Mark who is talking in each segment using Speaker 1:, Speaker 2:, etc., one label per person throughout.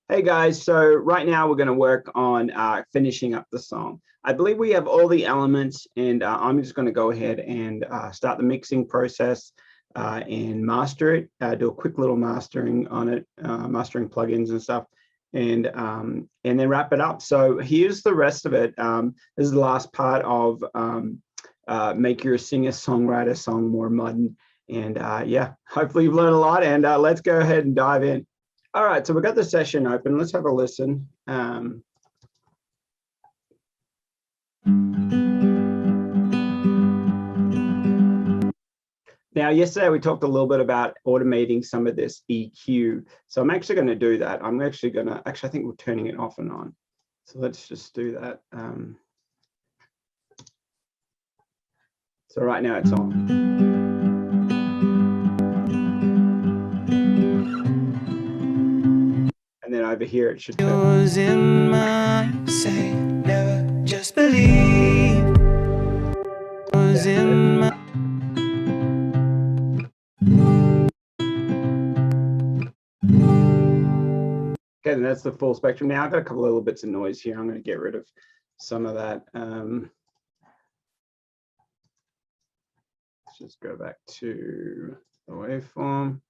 Speaker 1: Hey guys, so right now we're going to work on finishing up the song. I believe we have all the elements, and I'm just going to go ahead and start the mixing process and master it, do a quick little mastering on it, mastering plugins and stuff, and then wrap it up. So here's the rest of it. This is the last part of make your singer-songwriter song more modern. And yeah, hopefully you've learned a lot, and let's go ahead and dive in. All right, so we've got the session open. Let's have a listen. Now, yesterday we talked a little bit about automating some of this EQ. So I'm actually going to do that. I'm actually going to, I think we're turning it off and on. So let's just do that. So right now it's on. And then over here it should
Speaker 2: yours in mine, say never just believe. Yours in my
Speaker 1: okay, and that's the full spectrum. Now I've got a couple little bits of noise here. I'm going to get rid of some of that. Let's just go back to the waveform.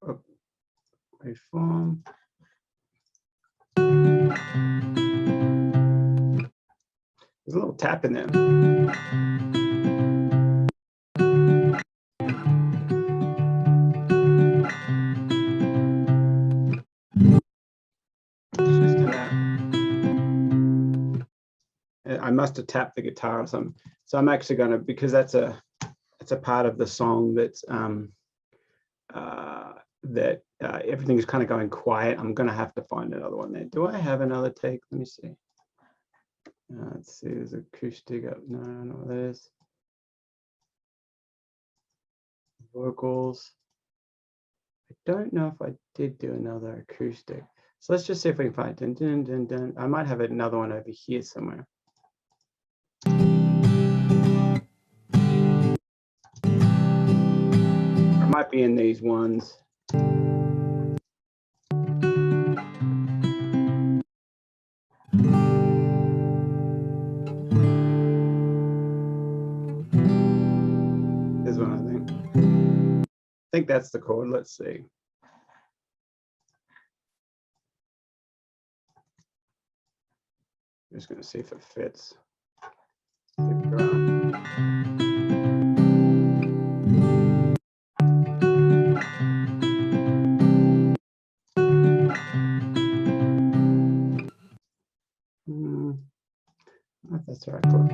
Speaker 1: Oh, waveform. There's a little tap in there. I must have tapped the guitar or something. So I'm actually going to, because that's a part of the song that's everything is kind of going quiet. I'm going to have to find another one there. Do I have another take? Let me see. Let's see. There's acoustic up. No, there's vocals. I don't know if I did do another acoustic. So let's just see if we can find dun, dun, dun, dun. I might have another one over here somewhere. It might be in these ones. This one, I think. I think that's the chord. Let's see. I'm just going to see if it fits. That's the right chord.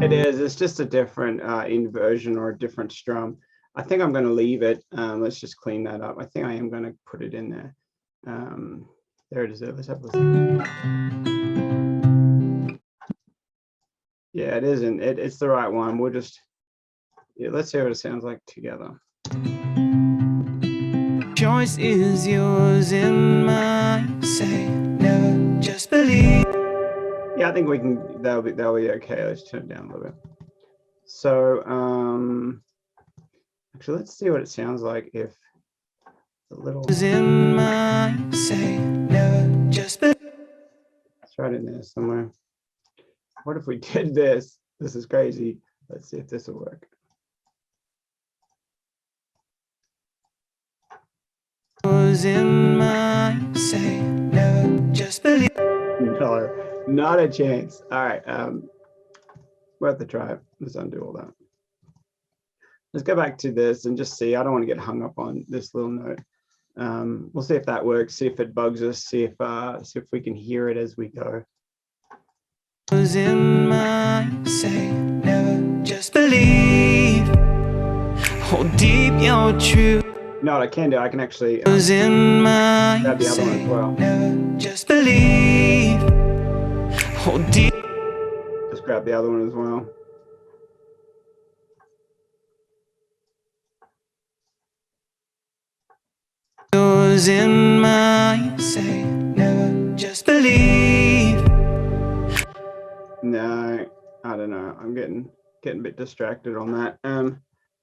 Speaker 1: It is. It's just a different inversion or a different strum. I think I'm going to leave it. Let's just clean that up. I think I am going to put it in there. There it is. Let's have a listen. Yeah, it isn't. It's the right one. We'll just, yeah, let's see what it sounds like together.
Speaker 2: choice is yours in mine, say never just believe.
Speaker 1: Yeah, I think we can. That'll be okay. Let's turn it down a little bit. So actually, let's see what it sounds like if a little.
Speaker 2: In mine, say never just believe.
Speaker 1: It's right in there somewhere. What if we did this? This is crazy. Let's see if this will work.
Speaker 2: In mine, say never just believe.
Speaker 1: No, not a chance. All right, we'll have to try it. Let's undo all that. Let's go back to this and just see. I don't want to get hung up on this little note. We'll see if that works. See if it bugs us. See if we can hear it as we go.
Speaker 2: In mine, say never just believe. Hold deep your truth.
Speaker 1: No, what I can do, I can actually
Speaker 2: in mine,
Speaker 1: grab the other one as well.
Speaker 2: Never just believe. Hold deep.
Speaker 1: Just grab the other one as well.
Speaker 2: Yours in mine, say never just believe.
Speaker 1: No, I don't know. I'm getting a bit distracted on that.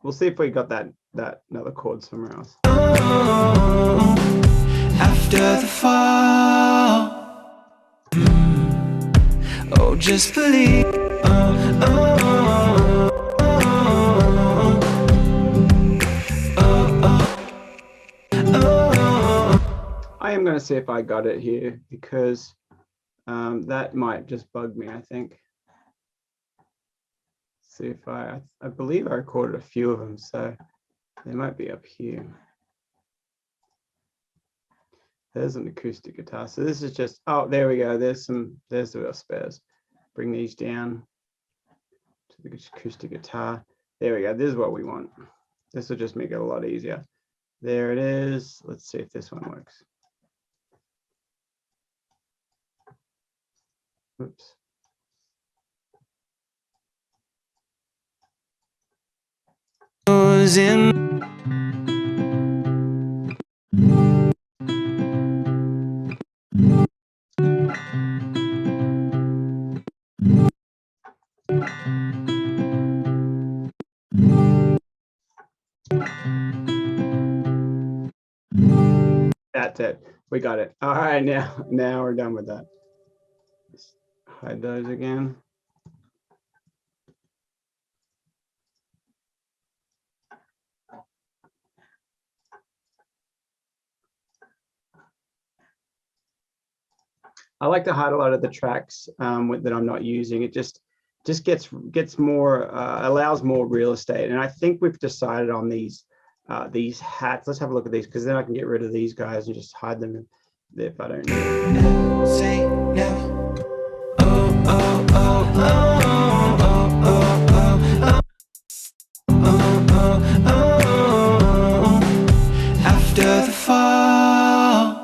Speaker 1: We'll see if we got that another chord somewhere else.
Speaker 2: Oh, after the fall, oh, just believe. Oh, oh, oh, oh, oh, oh.
Speaker 1: I am going to see if I got it here because that might just bug me, I think. See if I believe I recorded a few of them, so they might be up here. There's an acoustic guitar. So this is just, oh, there we go. There's the spares. Bring these down to the acoustic guitar. There we go. This is what we want. This will just make it a lot easier. There it is. Let's see if this one works. Oops.
Speaker 2: Was in
Speaker 1: That's it. We got it. All right, now we're done with that. Let's hide those again. I like to hide a lot of the tracks that I'm not using. It just gets more allows more real estate. And I think we've decided on these hats. Let's have a look at these because then I can get rid of these guys and just hide them if I don't need them.
Speaker 2: say no. Oh, oh, oh, oh, oh, oh, oh, oh, oh, oh, oh. After the fall,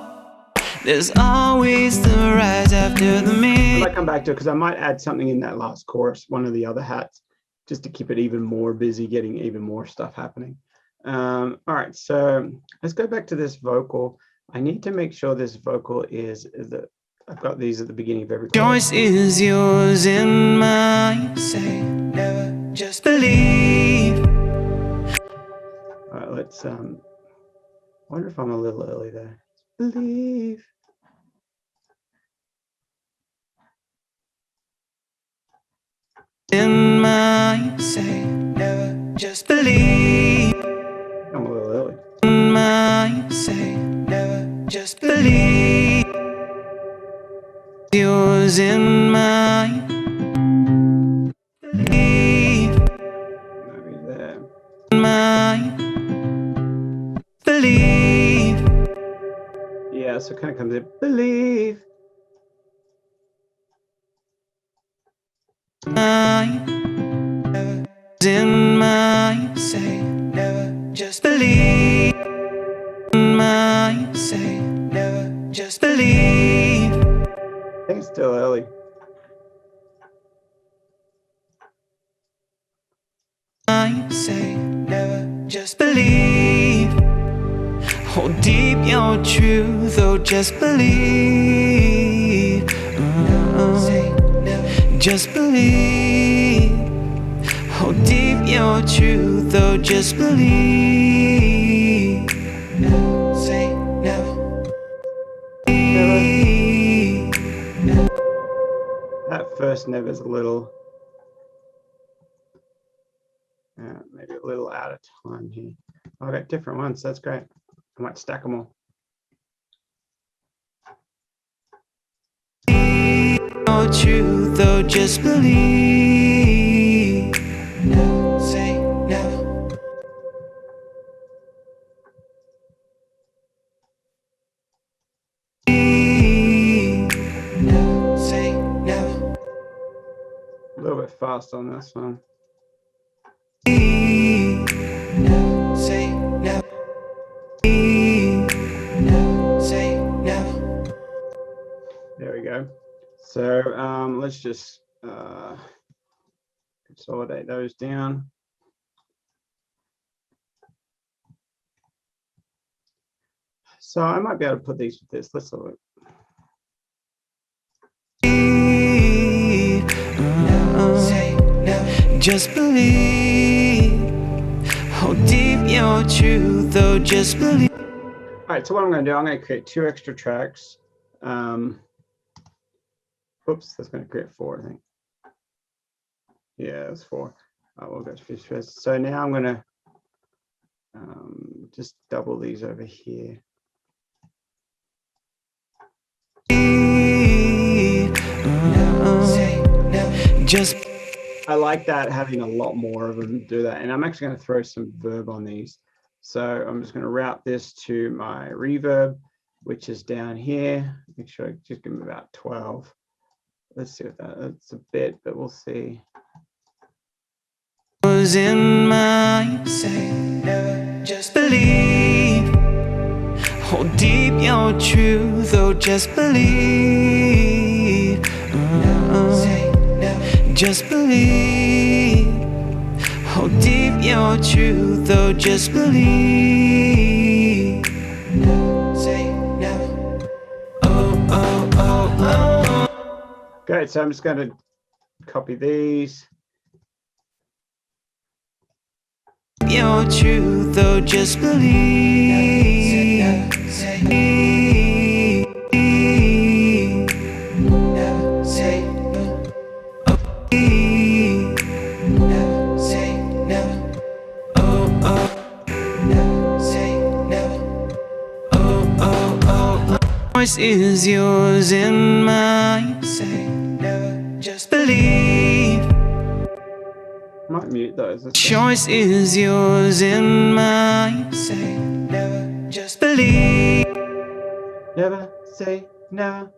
Speaker 2: there's always the rise after the
Speaker 1: I might come back to it because I might add something in that last chorus, one of the other hats, just to keep it even more busy, getting even more stuff happening. All right, so let's go back to this vocal. I need to make sure this vocal is that I've got these at the beginning of every chorus.
Speaker 2: choice is yours and mine. Say never, just believe.
Speaker 1: All right, let's I wonder if I'm a little early there. Believe.
Speaker 2: In mine, say never, just believe.
Speaker 1: I'm a little early.
Speaker 2: In mine, say never, just believe. Yours in mine, believe.
Speaker 1: Maybe there.
Speaker 2: In mine, believe.
Speaker 1: Yeah, so it kind of comes in. Believe.
Speaker 2: Mine, never. In mine, say never, just believe. In mine, say never, just believe.
Speaker 1: I think it's still early.
Speaker 2: I say never, just believe. Hold deep your truth, oh, just believe. Say never, just believe. Hold deep your truth, oh, just believe. Never, say never. Believe.
Speaker 1: That first never is a little, maybe a little out of time here. I've got different ones. That's great. I might stack them all.
Speaker 2: Your truth, oh, just believe. Never, say never. Never, say never.
Speaker 1: A little bit fast on this one.
Speaker 2: Never, say never. Never, say never.
Speaker 1: There we go. So let's just consolidate those down. So I might be able to put these with this. Let's have a look.
Speaker 2: just believe. Hold deep your truth, oh, just believe.
Speaker 1: All right, so what I'm going to do, I'm going to create 2 extra tracks. Oops, that's going to create 4, I think. Yeah, that's 4. We'll go to fish first. So now I'm going to just double these over here.
Speaker 2: Just
Speaker 1: I like that, having a lot more of them do that. And I'm actually going to throw some verb on these. So I'm just going to route this to my reverb, which is down here. Make sure I just give them about 12. Let's see what that's a bit, but we'll see.
Speaker 2: Was in my say, never just believe. Hold deep your truth, oh, just believe. Just believe. Hold deep your truth, oh, just believe. Say never. Oh, oh, oh, oh.
Speaker 1: Okay, so I'm just going to copy these.
Speaker 2: Your truth, oh, just believe. Never say, never say, oh, never say, never. Oh, oh, never say, never. Oh, oh, oh. Voice is yours in mine. Say never, just believe.
Speaker 1: Might mute those.
Speaker 2: Choice is yours in mine. Say never, just believe.
Speaker 1: Never say never.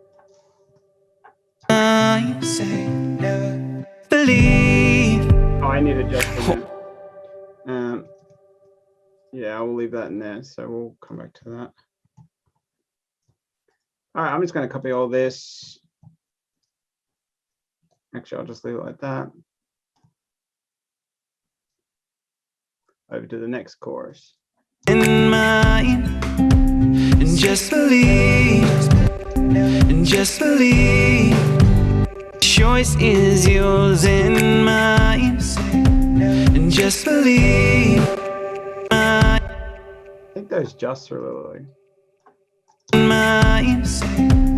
Speaker 2: I say never believe.
Speaker 1: Oh, I need adjustment. Yeah, I will leave that in there. So we'll come back to that. All right, I'm just going to copy all this. Actually, I'll just leave it like that. Over to the next chorus.
Speaker 2: In mine, and just believe, and just believe. Choice is yours in mine, and just believe.
Speaker 1: I think those just are a little like.
Speaker 2: Mine,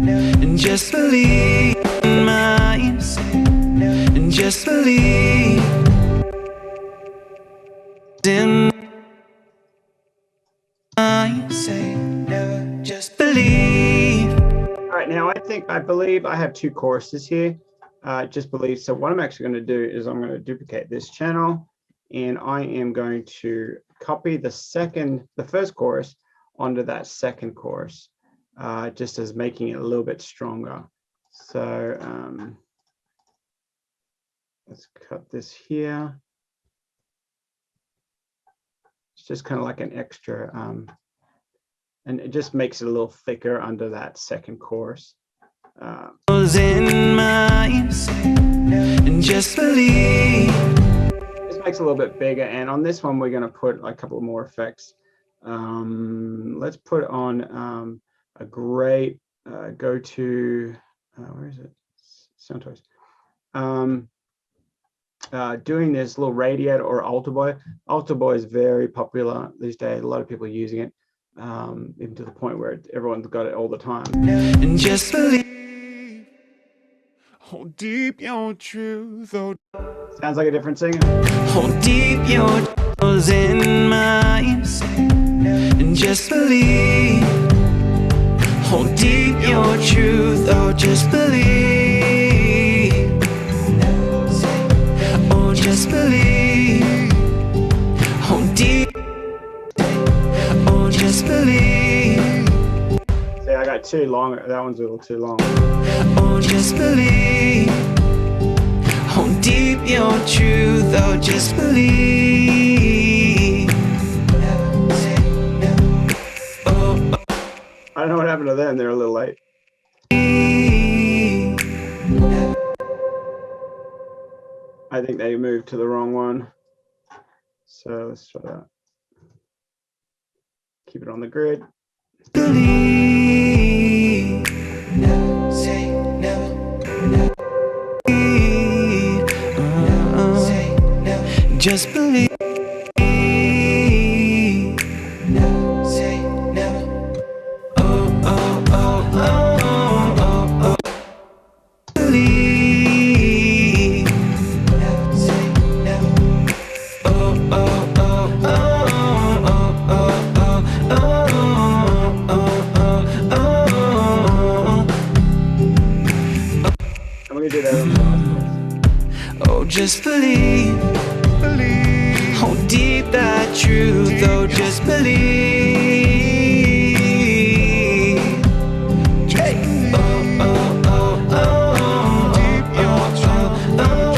Speaker 2: and just believe. Mine, and just believe. In mine, say never, just believe.
Speaker 1: All right, now I believe I have 2 choruses here. Just believe. So what I'm actually going to do is I'm going to duplicate this channel, and I am going to copy the first chorus onto that second chorus, just as making it a little bit stronger. So let's cut this here. It's just kind of like an extra, and it just makes it a little thicker under that second chorus.
Speaker 2: In mine, and just believe.
Speaker 1: This makes it a little bit bigger, and on this one we're going to put a couple more effects. Let's put on a great go to where is it? Sound Toys. Doing this little radiator or altar boy. Altar boy is very popular these days. A lot of people are using it, even to the point where everyone's got it all the time.
Speaker 2: And just believe. Hold deep your truth. Oh.
Speaker 1: Sounds like a different singer.
Speaker 2: Hold deep your truth in mine, and just believe. Hold deep your truth, oh, just believe. Oh, just believe. Hold deep. Oh, just believe.
Speaker 1: See, I got too long. That one's a little too long.
Speaker 2: Oh, just believe. Hold deep your truth, oh, just believe. Oh,
Speaker 1: I don't know what happened to them. They're a little late. I think they moved to the wrong one. So let's try that. Keep it on the grid.
Speaker 2: Believe. Never say never. Never. Say just believe. Never say never. Oh, oh, oh, oh, oh, oh, oh. Believe. Never say never. Oh, oh, oh, oh, oh, oh, oh, oh, oh, oh.
Speaker 1: I'm gonna do that on the last verse.
Speaker 2: Oh, just believe, hold deep that truth. Oh, just believe. Hey. Oh, oh, oh, oh, oh, oh,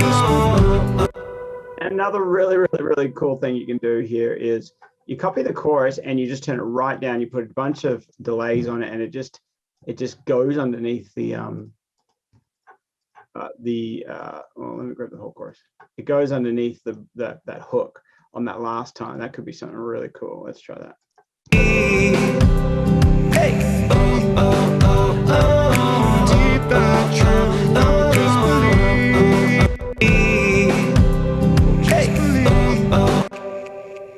Speaker 2: oh.
Speaker 1: And another really cool thing you can do here is you copy the chorus and you just turn it right down. You put a bunch of delays on it, and it just goes underneath the well, let me grab the whole chorus. It goes underneath that hook on that last time. That could be something really cool. Let's try that.
Speaker 2: Hey. Oh, oh, oh, oh, deep that truth. Oh, just believe. Hey. Oh, oh.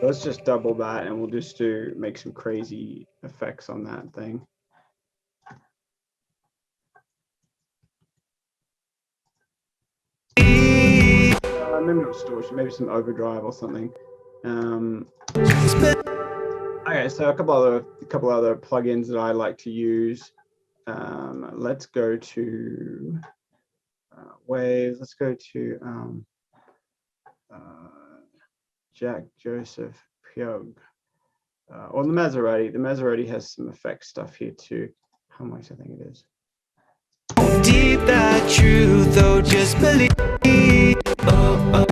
Speaker 1: Let's just double that, and we'll just make some crazy effects on that thing. Maybe not distortion, maybe some overdrive or something. Okay, so a couple other plugins that I like to use. Let's go to Waves. Let's go to Jack Joseph Piog, or the Maserati. The Maserati has some effect stuff here too. How much I think it is.
Speaker 2: Deep that truth, oh, just believe. Oh, oh.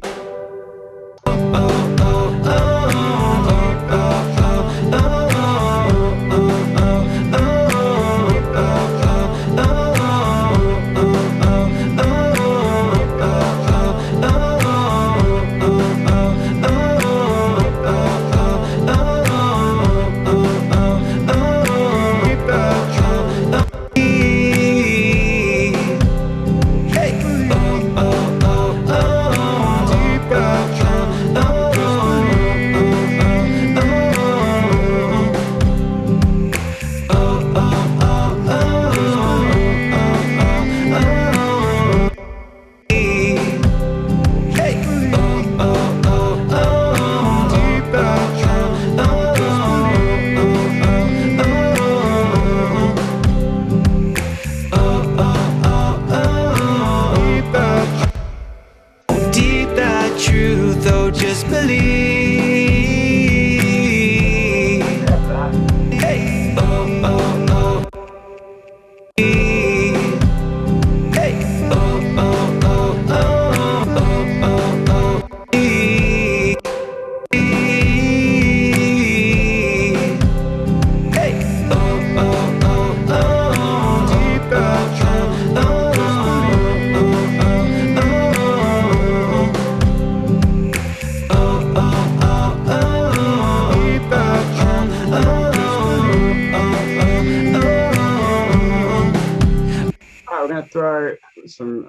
Speaker 1: Throw some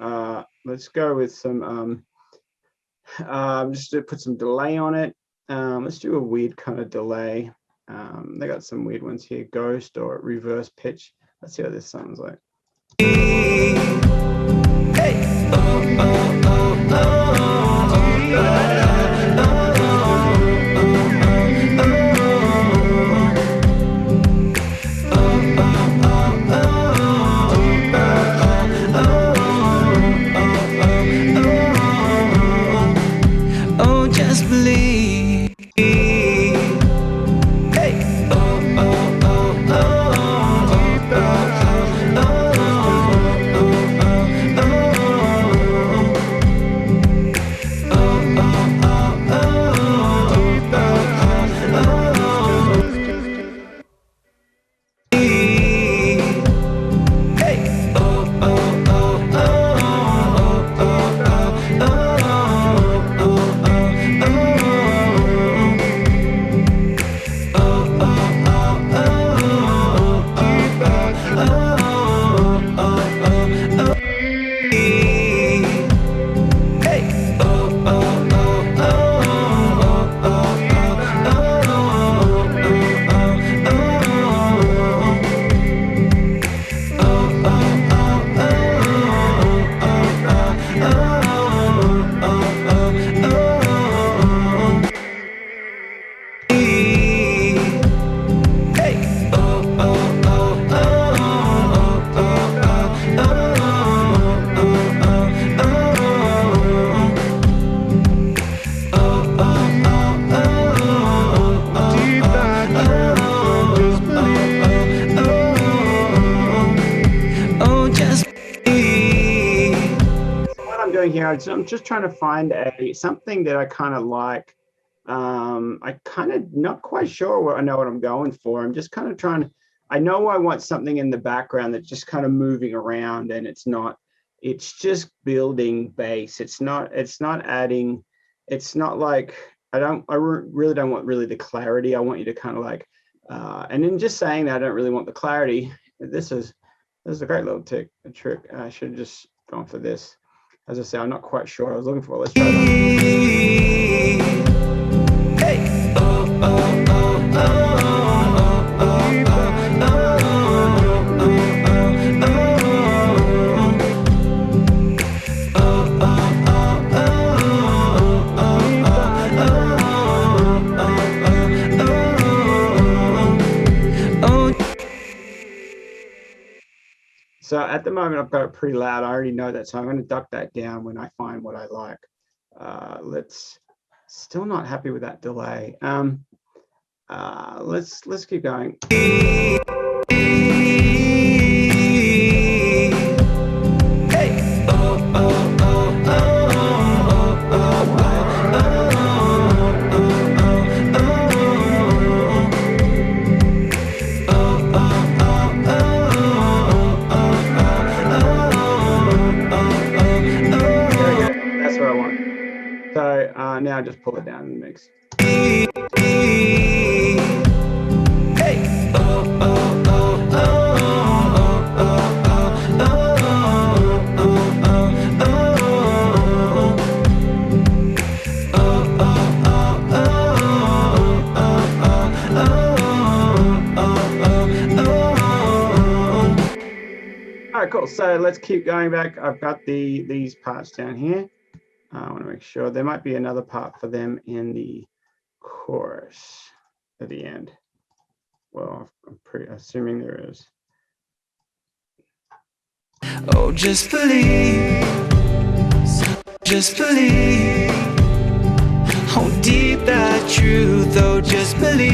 Speaker 1: let's go with some just to put some delay on it. Let's do a weird kind of delay. They got some weird ones here, ghost or reverse pitch. Let's see how this sounds like.
Speaker 2: Hey. Oh, oh, oh, oh, just believe. Hey. Oh, oh, oh, oh,
Speaker 1: I'm doing here, I'm just trying to find something that I kind of like. I kind of not quite sure what I know what I'm going for. I'm just kind of trying to, I know I want something in the background that's just kind of moving around, and it's just building bass. It's not adding, it's not like, really don't want really the clarity. I want you to kind of like, and in just saying that, I don't really want the clarity. This is a great little trick. I should have just gone for this. As I say, I'm not quite sure what I was looking for. Let's try that. So at the moment, I've got it pretty loud. I already know that, so I'm going to duck that down when I find what I like. Let's still not happy with that delay. Let's keep going. So now just pull it down in the mix. All right, cool. So let's keep going back. I've got these parts down here. I want to make sure there might be another part for them in the chorus at the end. Well, I'm pretty assuming there is.
Speaker 2: Oh, just believe, hold deep that truth. Oh, just believe.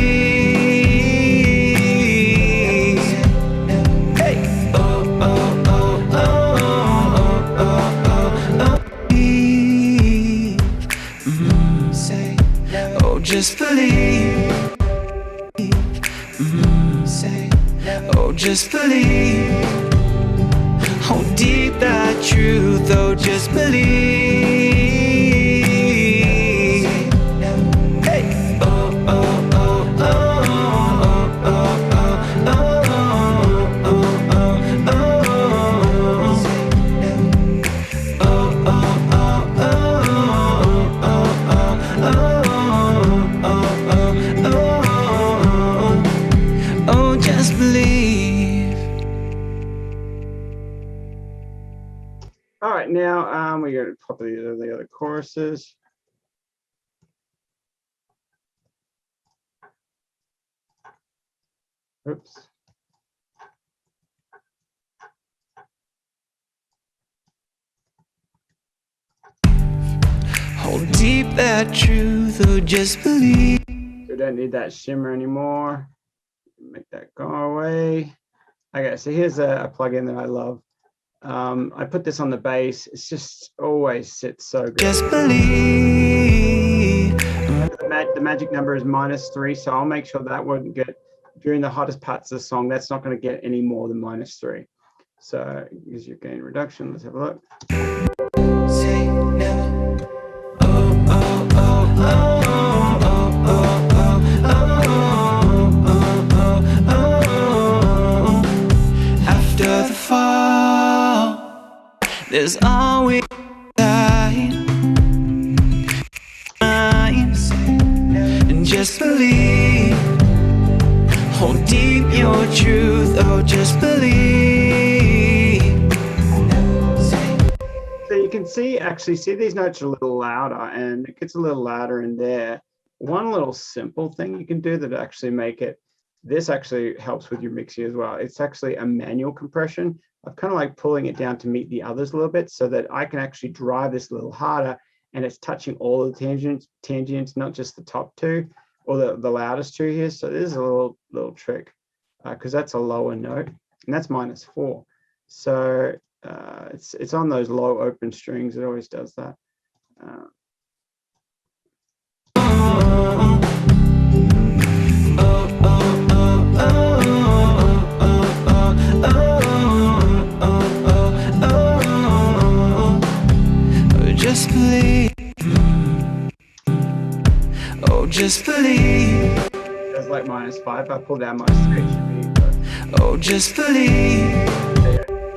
Speaker 2: Hey. Oh, oh, oh, oh, oh, oh, oh, oh. Say, oh, just believe. Say, oh, just believe. Hold deep that truth, oh, just believe. Hey. Oh, oh, oh, oh, oh, oh, oh, oh, oh, oh, oh, just believe.
Speaker 1: All right, now we got to pop the other choruses. Oops.
Speaker 2: Hold deep that truth, oh, just believe.
Speaker 1: We don't need that shimmer anymore. Make that go away. Okay, so here's a plugin that I love. I put this on the bass. It's just always sits so good.
Speaker 2: Just believe.
Speaker 1: The magic number is -3, so I'll make sure that won't get, during the hottest parts of the song, that's not going to get any more than -3. So here's your gain reduction. Let's have a look.
Speaker 2: Say no. Oh, oh, oh, oh, oh, oh, oh, oh, oh, oh. After the fall, there's always light. And just believe. Hold deep your truth, oh, just believe.
Speaker 1: So you can see these notes are a little louder, and it gets a little louder in there. One little simple thing you can do that actually make it, this actually helps with your mixing as well. It's actually a manual compression. I'm kind of like pulling it down to meet the others a little bit so that I can actually drive this a little harder, and it's touching all the tangents, not just the top two or the loudest two here. So this is a little trick because that's a lower note, and that's -4. So It's on those low open strings. It always does that.
Speaker 2: Just believe. Oh, just believe.
Speaker 1: That's like -5. I pulled down -3. It should be.
Speaker 2: Oh, just believe.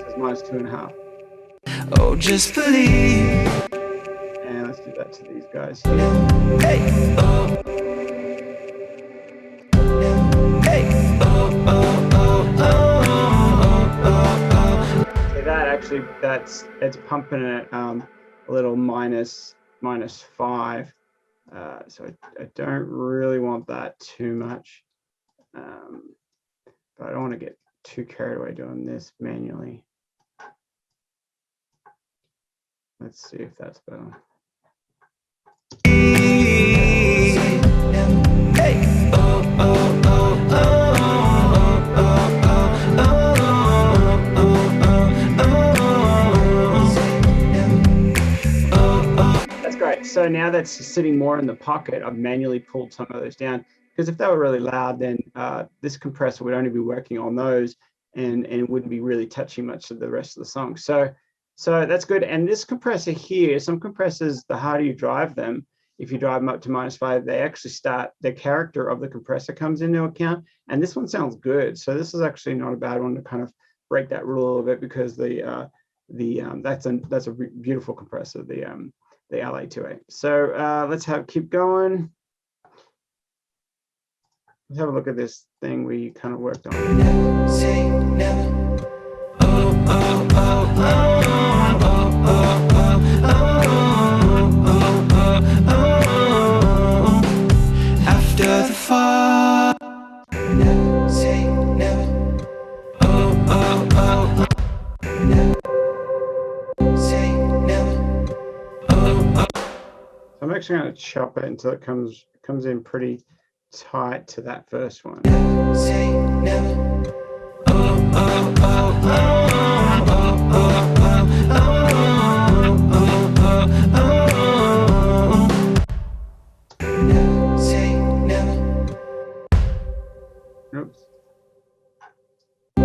Speaker 1: It's -2.5.
Speaker 2: Oh, just believe.
Speaker 1: And let's do that to these guys here.
Speaker 2: Hey. Oh. Hey. Oh, oh, oh, oh.
Speaker 1: So that actually, it's pumping it a little -5. So I don't really want that too much, but I don't want to get too carried away doing this manually. Let's see if that's better. That's great. So now that's sitting more in the pocket, I've manually pulled some of those down, because if they were really loud, then this compressor would only be working on those, and it wouldn't be really touching much of the rest of the song. So that's good. And this compressor here, some compressors, the harder you drive them, if you drive them up to -5, they actually start, the character of the compressor comes into account. And this one sounds good. So this is actually not a bad one to kind of break that rule a little bit, because that's a beautiful compressor, the LA2A. So let's keep going. Let's have a look at this thing we kind of worked on. Never say never. Oh, oh, oh, oh.
Speaker 2: After the fall, never say never. Oh, oh, oh, never say never. Oh, oh.
Speaker 1: I'm actually going to chop it until it comes in pretty tight to that first one.
Speaker 2: Never say never. Oh, oh, oh, oh.
Speaker 1: Oops.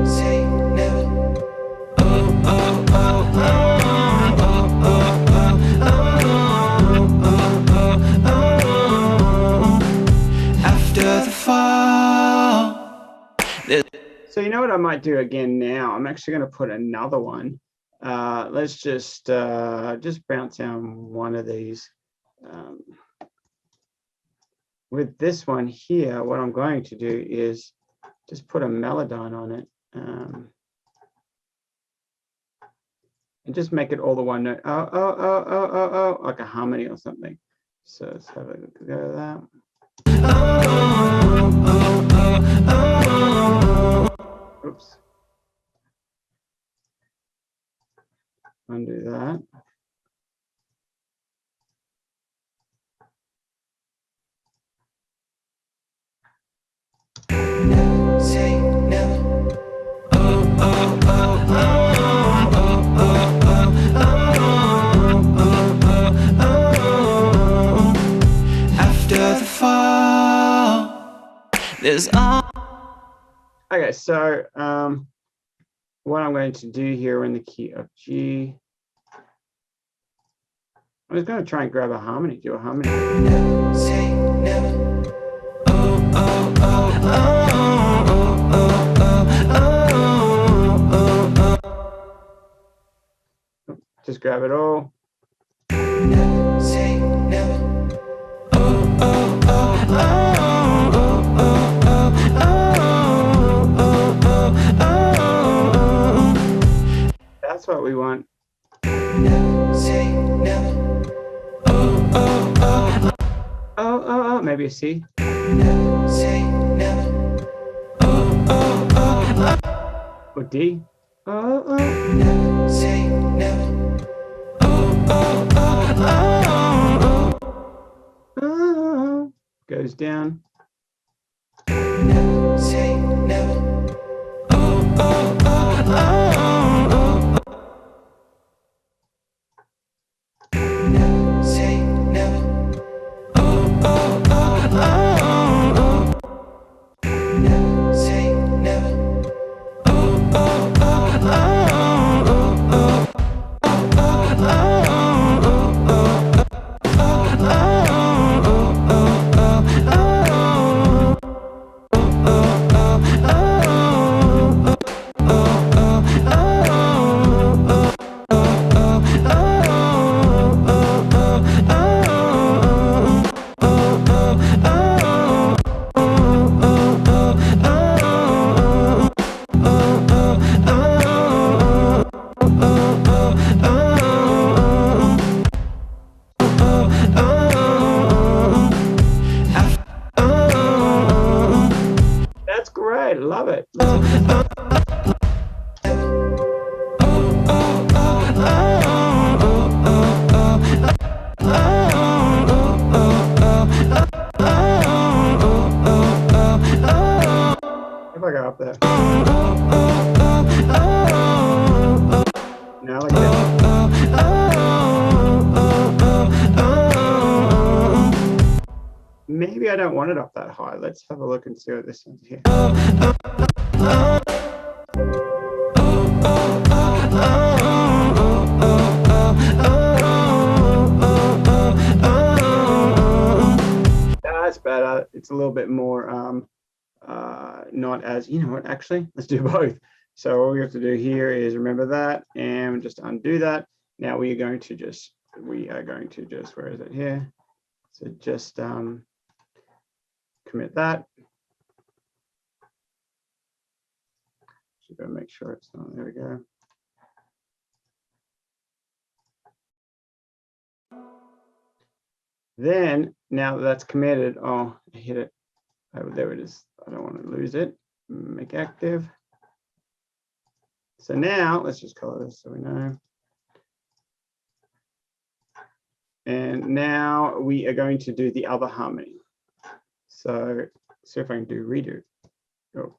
Speaker 2: Say never. Oh, oh, oh, after the fall.
Speaker 1: So you know what I might do again now? I'm actually going to put another one. Let's just bounce down one of these. With this one here, what I'm going to do is just put a melodyne on it, and just make it all the one note. Oh, like a harmony or something. So let's have a go at that. Oops. Undo that.
Speaker 2: Never say never. Oh, oh, oh, after the fall, there's all.
Speaker 1: Okay, so what I'm going to do here in the key of G, I'm just going to try and grab a harmony, do a harmony.
Speaker 2: Never say never. Oh, oh, oh,
Speaker 1: just grab it all.
Speaker 2: Never say never. Oh, oh, oh,
Speaker 1: that's what we want.
Speaker 2: Never say never. Oh, oh, oh,
Speaker 1: oh, maybe a C.
Speaker 2: Never say never. Oh, oh, oh,
Speaker 1: Or D.
Speaker 2: Never say never.
Speaker 1: Goes down.
Speaker 2: Never say never.
Speaker 1: maybe I don't want it up that high. Let's have a look and see what this one's here. That's better. It's a little bit more not as, you know what, actually, let's do both. So all we have to do here is remember that and just undo that. Now we are going to just, where is it here? So just commit that. Just gotta make sure it's not, there we go. Then, now that that's committed, oh, I hit it. Oh, there it is. I don't want to lose it. Make active. So now, let's just color this so we know. And now we are going to do the other harmony. So see if I can do redo. Oh,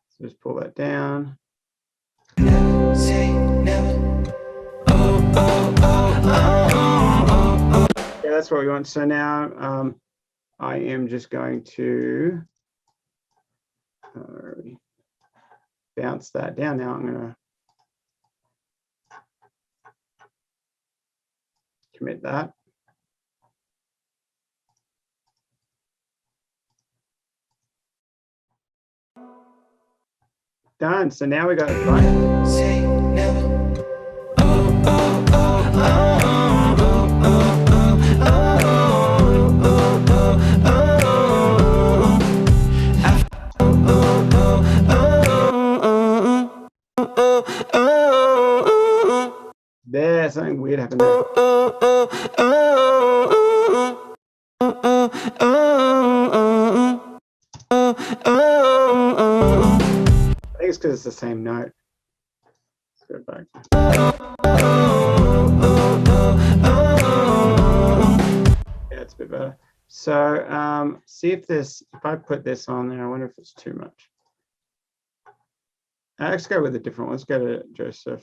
Speaker 1: so just pull that down. Never say never. Yeah, that's what we want. So now I am just going to bounce that down. Now I'm going to commit that. Done. So now we got it right. Say never. There's something weird happened there. I think it's because it's the same note. Let's go back. Yeah, it's a bit better. So see if this, if I put this on there, I wonder if it's too much. Let's go with a different one. Let's go to Joseph.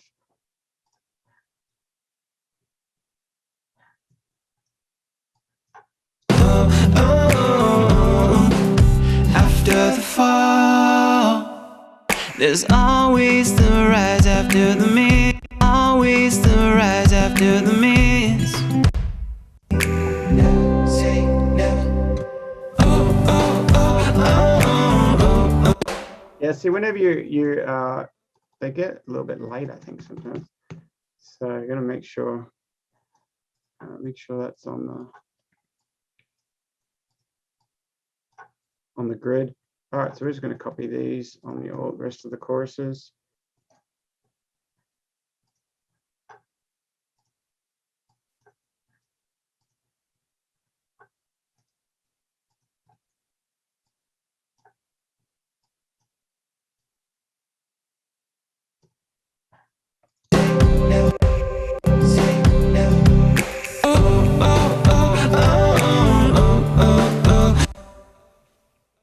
Speaker 2: After the fall, there's always the rise after the miss. Always the rise after the miss. Never say never.
Speaker 1: Yeah, see, whenever they get a little bit late, I think sometimes. So you're gonna make sure that's on the grid. All right, so we're just going to copy these on the rest of the choruses.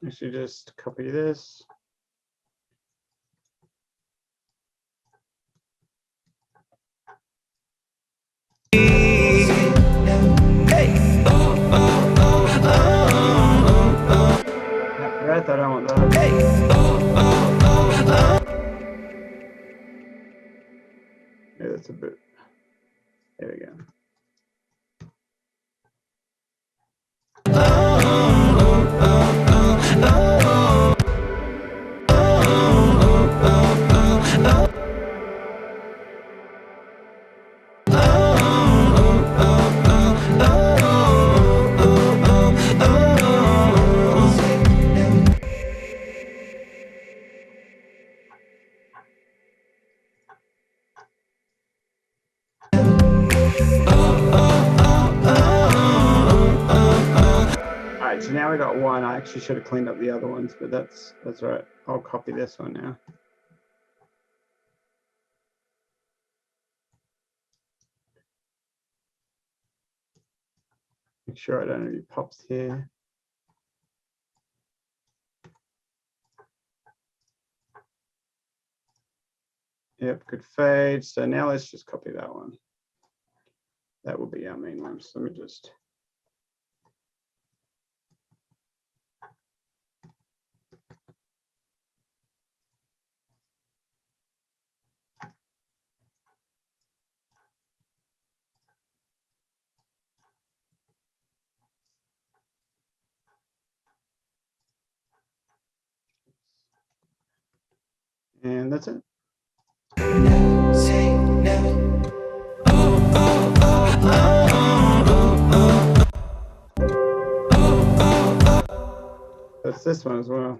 Speaker 1: I should just copy this. Breath, I don't want that. Yeah, that's a bit. There we go. So now we got one. I actually should have cleaned up the other ones, but that's all right. I'll copy this one now. Make sure I don't have any pops here. Yep, good fade. So now let's just copy that one. That will be our main one. So let me just. And that's it.
Speaker 2: Never say never.
Speaker 1: That's this one as well.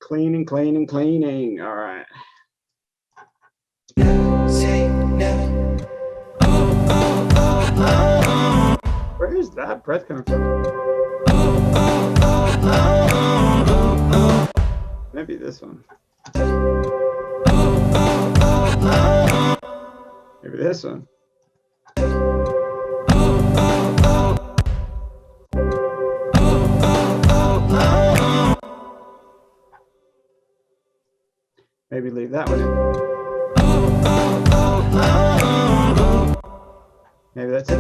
Speaker 1: Cleaning, cleaning, cleaning. All right.
Speaker 2: Never say never.
Speaker 1: Where is that breath coming from? Maybe this one. Maybe this one. Maybe leave that one in. Maybe that's it.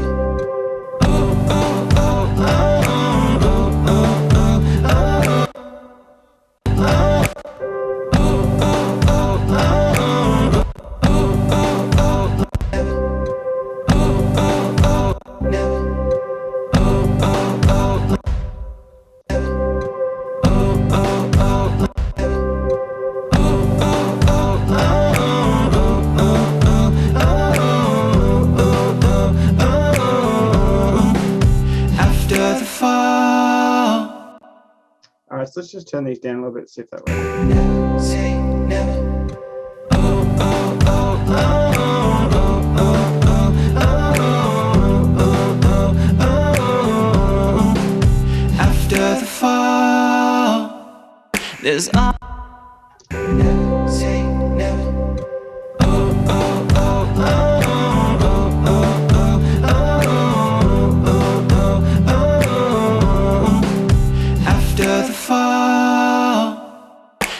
Speaker 1: All right, so let's just turn these down a little bit, see if that works.
Speaker 2: Never say never. After the fall, there's never say never. After the fall,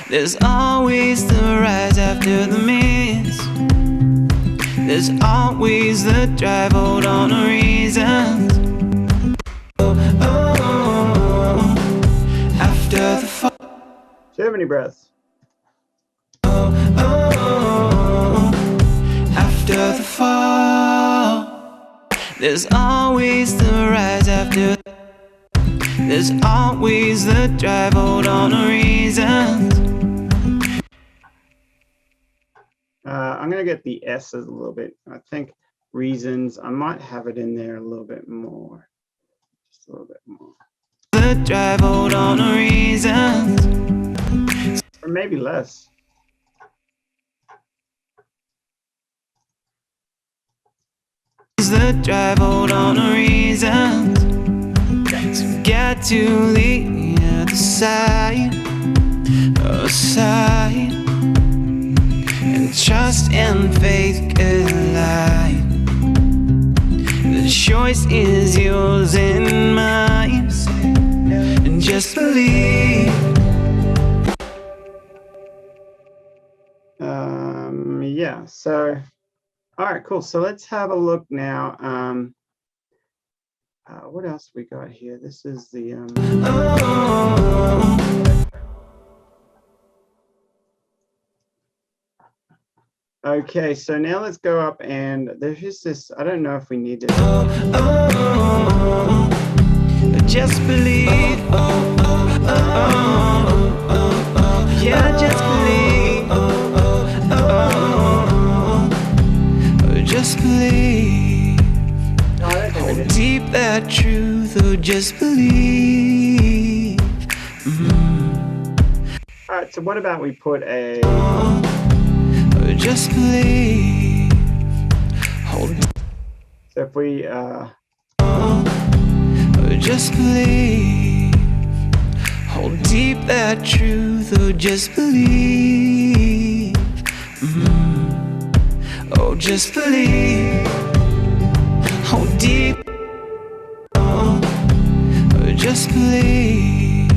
Speaker 2: there's always the rise after the miss. There's always the drive, hold on to reasons. After the fall,
Speaker 1: Do you have any breaths?
Speaker 2: after the fall, there's always the rise after. There's always the drive, hold on to reasons.
Speaker 1: I'm going to get the S's a little bit. I think reasons, I might have it in there a little bit more. Just a little bit more.
Speaker 2: The drive, hold on to reasons.
Speaker 1: Or maybe less.
Speaker 2: The drive, hold on to reasons. So get to the other side, aside, and trust and faith collide. The choice is yours and mine, and just believe.
Speaker 1: Yeah, so, all right, cool. So let's have a look now. What else we got here? This is the, okay, so now let's go up and there's just this, I don't know if we need this.
Speaker 2: Just believe. Yeah, just believe. Just believe. Hold deep that truth, oh, just believe.
Speaker 1: All right, so what about we put a,
Speaker 2: just believe. Hold.
Speaker 1: so if we,
Speaker 2: just believe. Hold deep that truth, oh, just believe. Oh, just believe. Hold deep. Oh, just believe.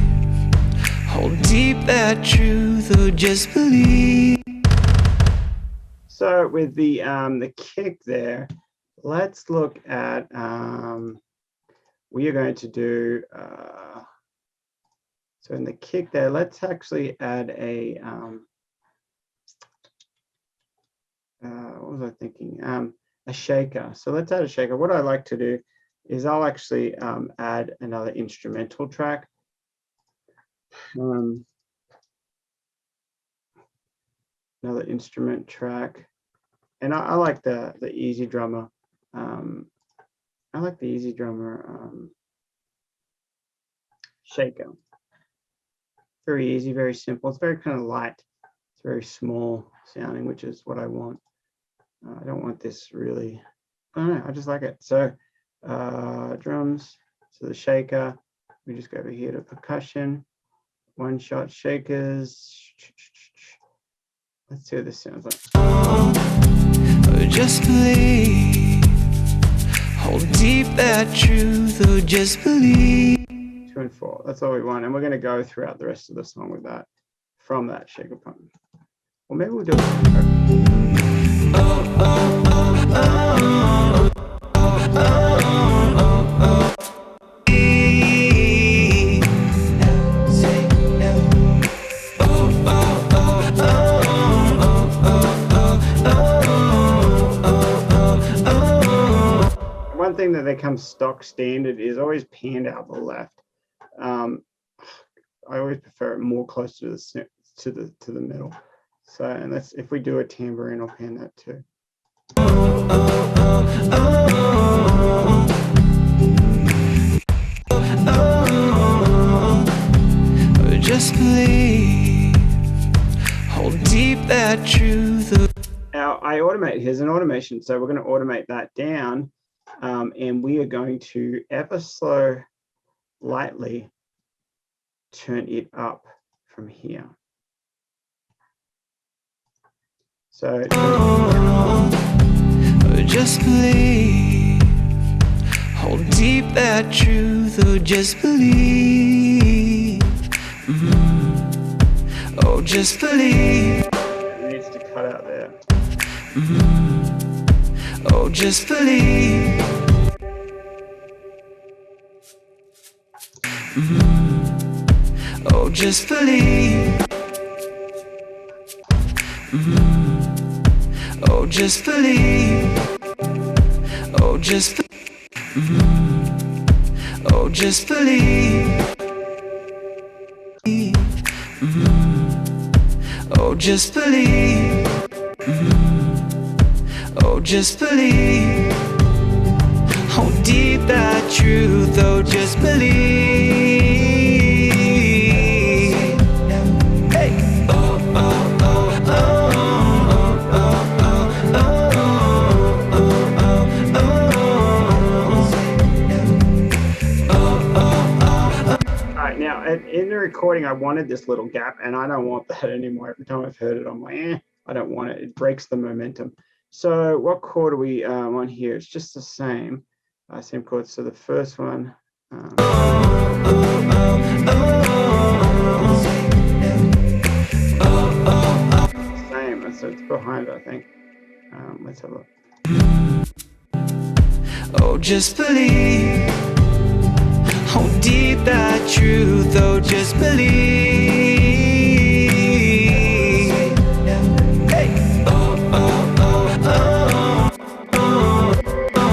Speaker 2: Hold deep that truth, oh, just believe.
Speaker 1: so with the kick there, let's look at, we are going to do, so in the kick there, let's actually add a, what was I thinking? A shaker. So let's add a shaker. What I like to do is I'll actually add another instrumental track. Another instrument track, and I like the Easy Drummer. I like the Easy Drummer shaker. Very easy, very simple. It's very kind of light. It's very small sounding, which is what I want. I don't want this really. I don't know. I just like it. So drums. So the shaker. We just go over here to percussion. One shot shakers. Let's see what this sounds like.
Speaker 2: Oh, just believe. Hold deep that truth. Oh, just believe.
Speaker 1: 2 and 4. That's all we want, and we're going to go throughout the rest of the song with that, from that shaker pump. Or maybe we'll do it. One thing that becomes stock standard is always panned out the left. I always prefer it more close to the middle. So, and that's, if we do a tambourine, I'll pan that too.
Speaker 2: Just believe. Hold deep that truth.
Speaker 1: Now I automate. Here's an automation. So we're going to automate that down, and we are going to ever so lightly turn it up from here. So
Speaker 2: just believe. Hold deep that truth. Oh, just believe. Oh, just believe.
Speaker 1: It needs to cut out there.
Speaker 2: Oh, just believe. Oh, just believe. Oh, just believe. Oh, just oh, just believe. Oh, just believe. Oh, just believe. Hold deep that truth. Oh, just believe. Hey. Oh, oh, oh, oh, oh, oh, oh, oh, oh.
Speaker 1: All right, now in the recording, I wanted this little gap, and I don't want that anymore. Every time I've heard it, I'm like, I don't want it. It breaks the momentum. So what chord are we on here? It's just the same chord. So the first one. Same. So it's behind it, I think. Let's have a look.
Speaker 2: Oh, just believe. Hold deep that truth. Oh, just believe. Hey. Oh, oh, oh, oh, oh, oh, oh,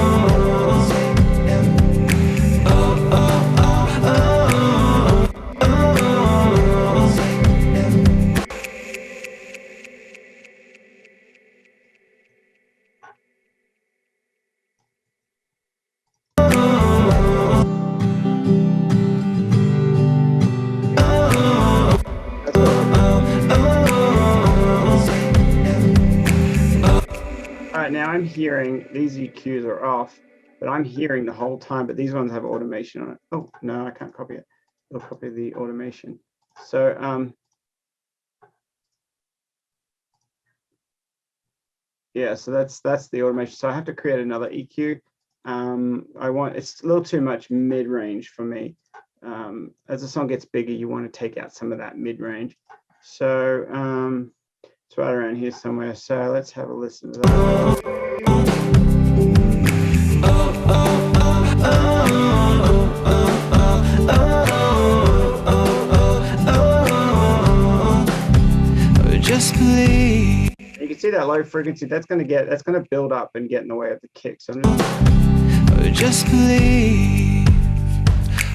Speaker 2: oh, oh, oh.
Speaker 1: Now I'm hearing these EQs are off, but I'm hearing the whole time, but these ones have automation on it. Oh, no, I can't copy it. I'll copy the automation. So, yeah, so that's the automation. So I have to create another EQ. It's a little too much mid-range for me. As the song gets bigger, you want to take out some of that mid-range. So, it's right around here somewhere. So let's have a listen to that.
Speaker 2: Just believe.
Speaker 1: You can see that low frequency, that's going to build up and get in the way of the kick. So
Speaker 2: just believe,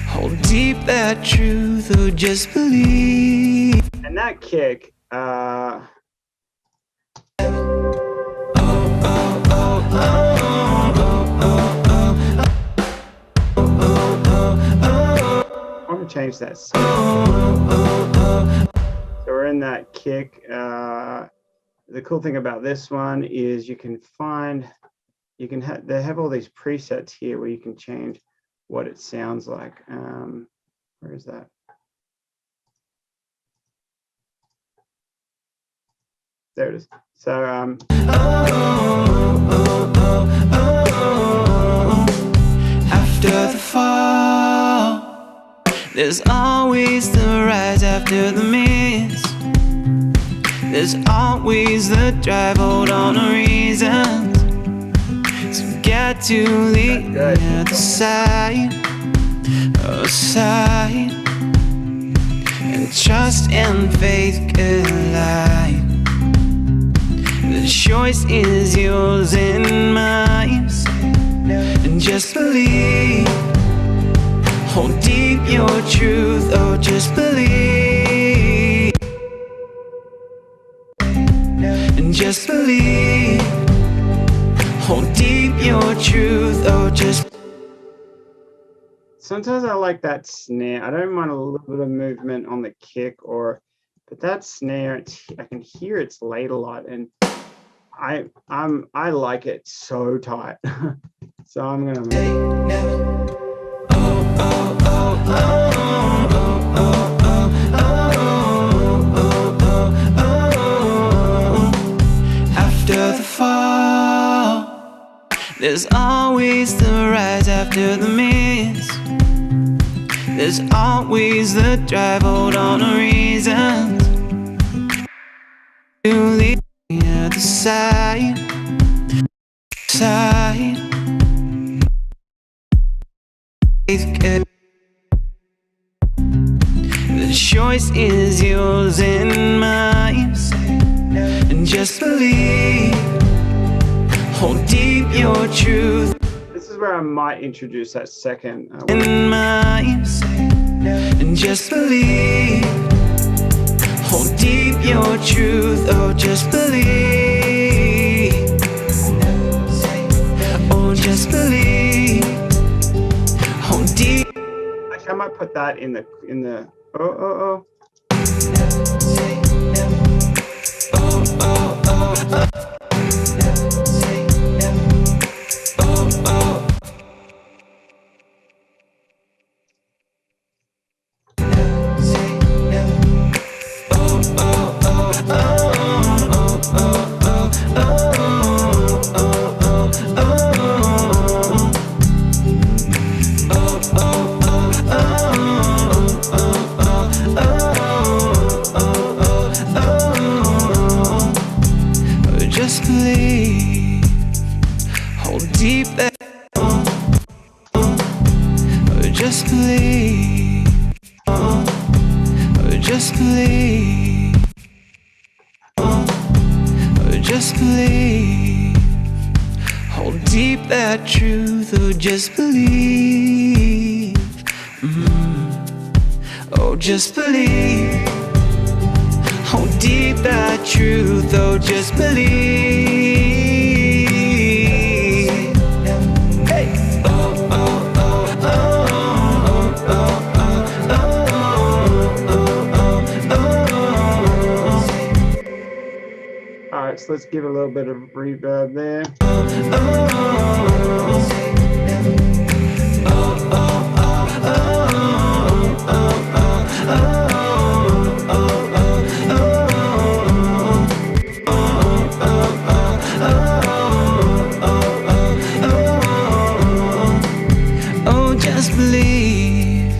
Speaker 2: hold deep that truth, oh just believe.
Speaker 1: And that kick, I'm going to change that. So we're in that kick. The cool thing about this one is they have all these presets here where you can change what it sounds like. Where is that? There it is. So
Speaker 2: after the fall, there's always the rise after the miss. There's always the drive, hold on to reasons. So get to the other side, and trust and faith collide. The choice is yours and mine, and just believe, hold deep your truth, oh just believe. And just believe, hold deep your truth, oh just.
Speaker 1: Sometimes I like that snare. I don't mind a little bit of movement on the kick, but that snare, I can hear it's laid a lot, and I like it so tight. So I'm gonna
Speaker 2: after the fall, there's always the rise after the miss. There's always the drive, hold on to reasons. To the other side. The choice is yours and mine, and just believe, hold deep your truth.
Speaker 1: This is where I might introduce that second.
Speaker 2: In mine, and just believe, hold deep your truth, oh just believe, oh just believe, hold deep.
Speaker 1: Actually, I might put that in the oh.
Speaker 2: Just believe, hold deep that. Just believe, just believe, just believe, hold deep that truth, oh just believe, oh just believe, hold deep that truth, oh just believe.
Speaker 1: All right, so let's give a little bit of reverb there.
Speaker 2: Oh, just believe.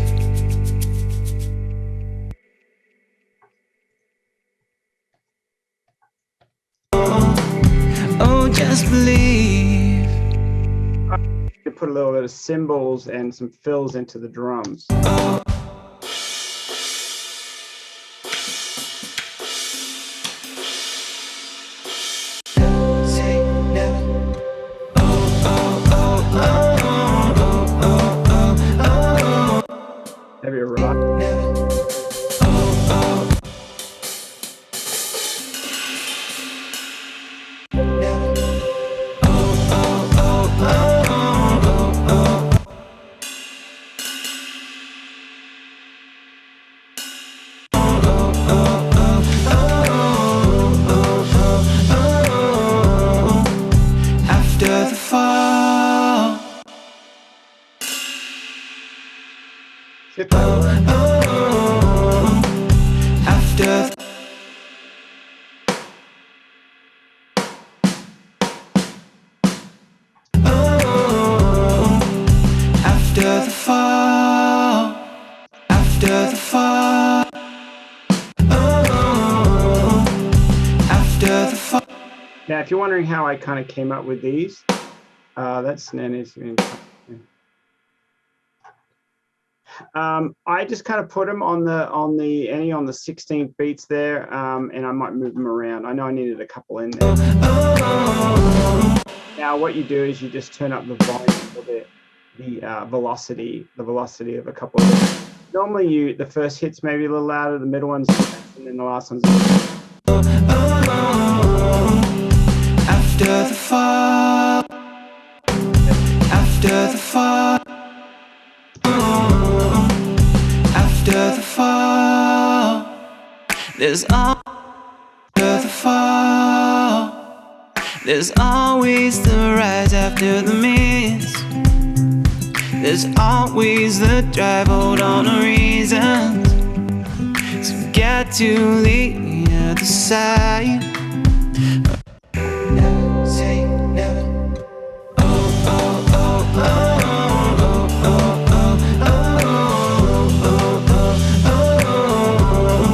Speaker 2: Oh, just believe.
Speaker 1: To put a little bit of cymbals and some fills into the drums. See if that works.
Speaker 2: After the fall, after the fall, after the fall.
Speaker 1: Now, if you're wondering how I kind of came up with these, that snare needs to be I just kind of put them on the 16 beats there, and I might move them around. I know I needed a couple in there. Now, what you do is you just turn up the volume a little bit, the velocity of a couple of them. Normally, the first hit's maybe a little louder, the middle one's, and then the last one's a little.
Speaker 2: After the fall, after the fall, after the fall, there's after the fall, there's always the rise after the miss. There's always the drive, hold on to reasons. So get to the other side. Never say never. Oh, oh, oh, oh, oh, oh, oh, oh, oh, oh.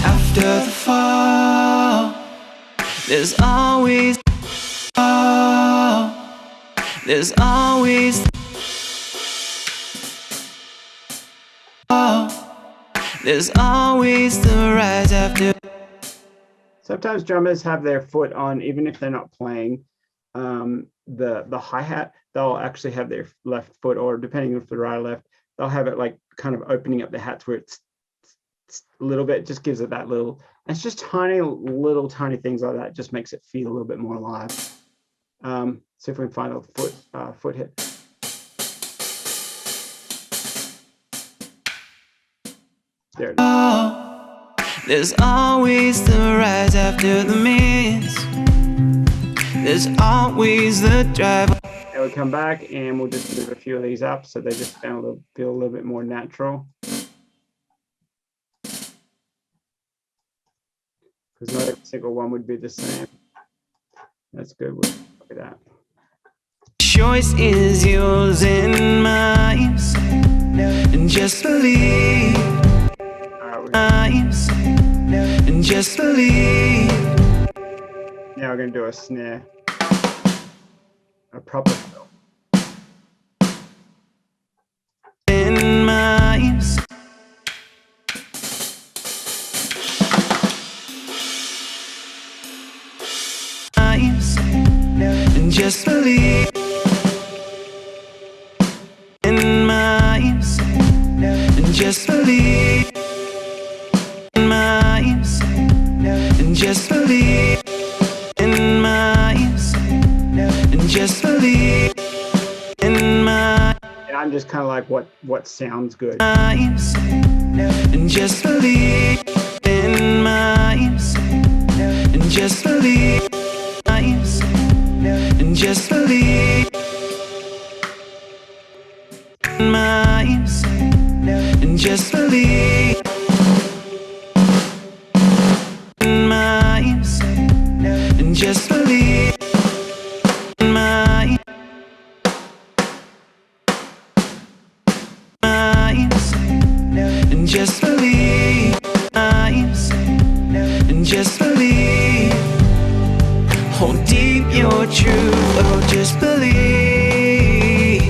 Speaker 2: After the fall, there's always there's always there's always the rise after.
Speaker 1: Sometimes drummers have their foot on, even if they're not playing the hi-hat, they'll actually have their left foot, or depending if the right or left, they'll have it like kind of opening up the hats where it's a little bit, just gives it that little, it's just tiny things like that, just makes it feel a little bit more alive. See if we can find a foot hit. There it is.
Speaker 2: There's always the rise after the miss. There's always the drive.
Speaker 1: Now we come back and we'll just move a few of these up so they just feel a little bit more natural. Because not every single one would be the same. That's good. We'll look at that.
Speaker 2: Choice is yours and mine, and just believe. And just believe.
Speaker 1: Now we're going to do a snare, a proper fill.
Speaker 2: In mine, and just believe. In mine, and just believe. And just believe in my and just believe in my.
Speaker 1: And I'm just kind of like what sounds good.
Speaker 2: And just believe in my and just believe and just believe in my and just believe. And just believe in my and just believe and just believe. Hold deep your truth, oh just believe.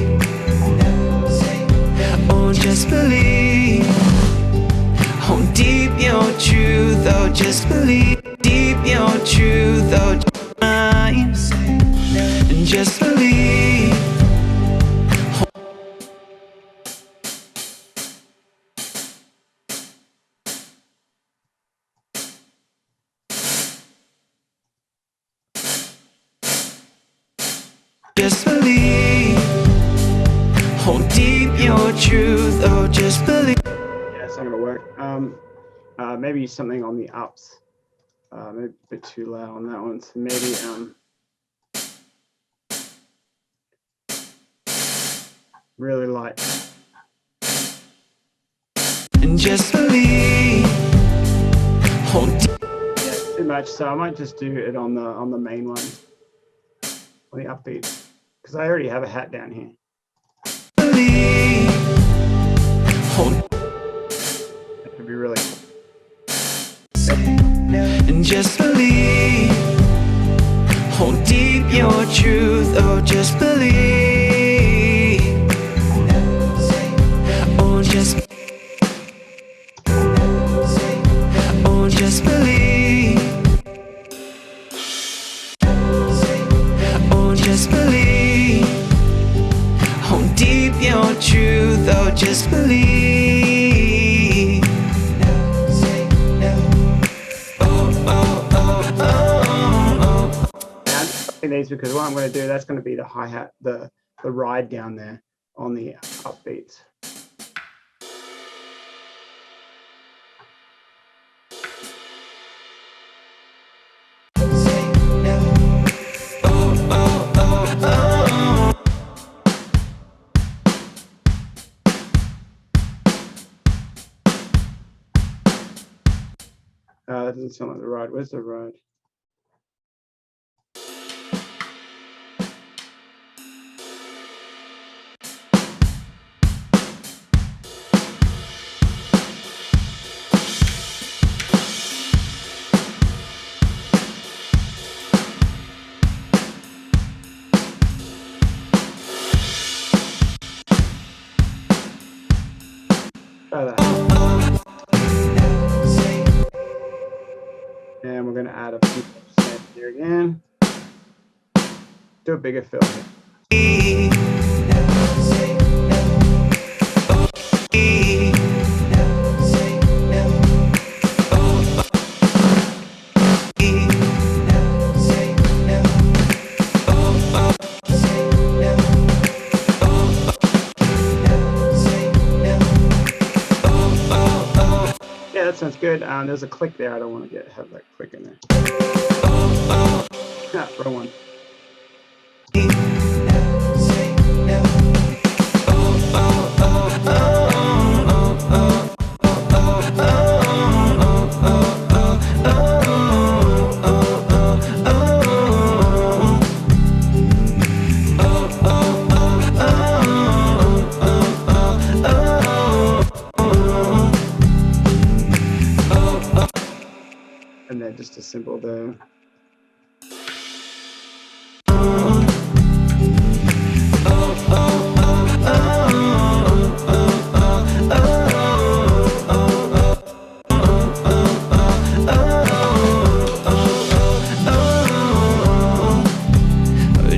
Speaker 2: Oh just believe. Hold deep your truth, oh just believe. Deep your truth, oh mine, and just believe. Just believe. Hold deep your truth, oh just believe.
Speaker 1: Yeah, it's not gonna work. Maybe something on the ups. Maybe a bit too loud on that one. So maybe really light.
Speaker 2: just believe. Hold deep.
Speaker 1: Yeah, too much. So I might just do it on the main one, on the upbeat, because I already have a hat down here.
Speaker 2: Believe. Hold.
Speaker 1: That could be really cool.
Speaker 2: And just believe. Hold deep your truth. Oh, just believe. Oh, just. Oh, just believe. Oh, just believe. Hold deep your truth. Oh, just believe. Oh, oh, oh, oh, oh.
Speaker 1: Now, I'm just playing these because what I'm going to do, that's going to be the hi-hat, the ride down there on the upbeats. That doesn't sound like the ride. Where's the ride? Try that. And we're going to add a few more here again. Do a bigger fill here. Yeah, that sounds good. There's a click there. I don't want to have that click in there. Wrong one. And then just a simple the.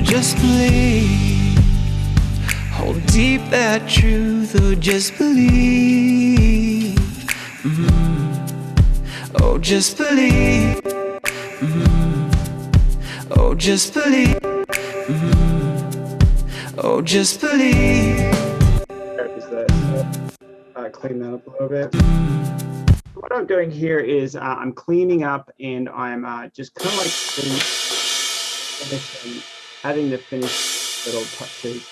Speaker 2: Just believe. Hold deep that truth. Oh, just believe. Oh, just believe. Oh, just believe. Oh, just believe.
Speaker 1: Clean that up a little bit. What I'm doing here is I'm cleaning up and I'm just kind of like finishing, adding the finished little touches.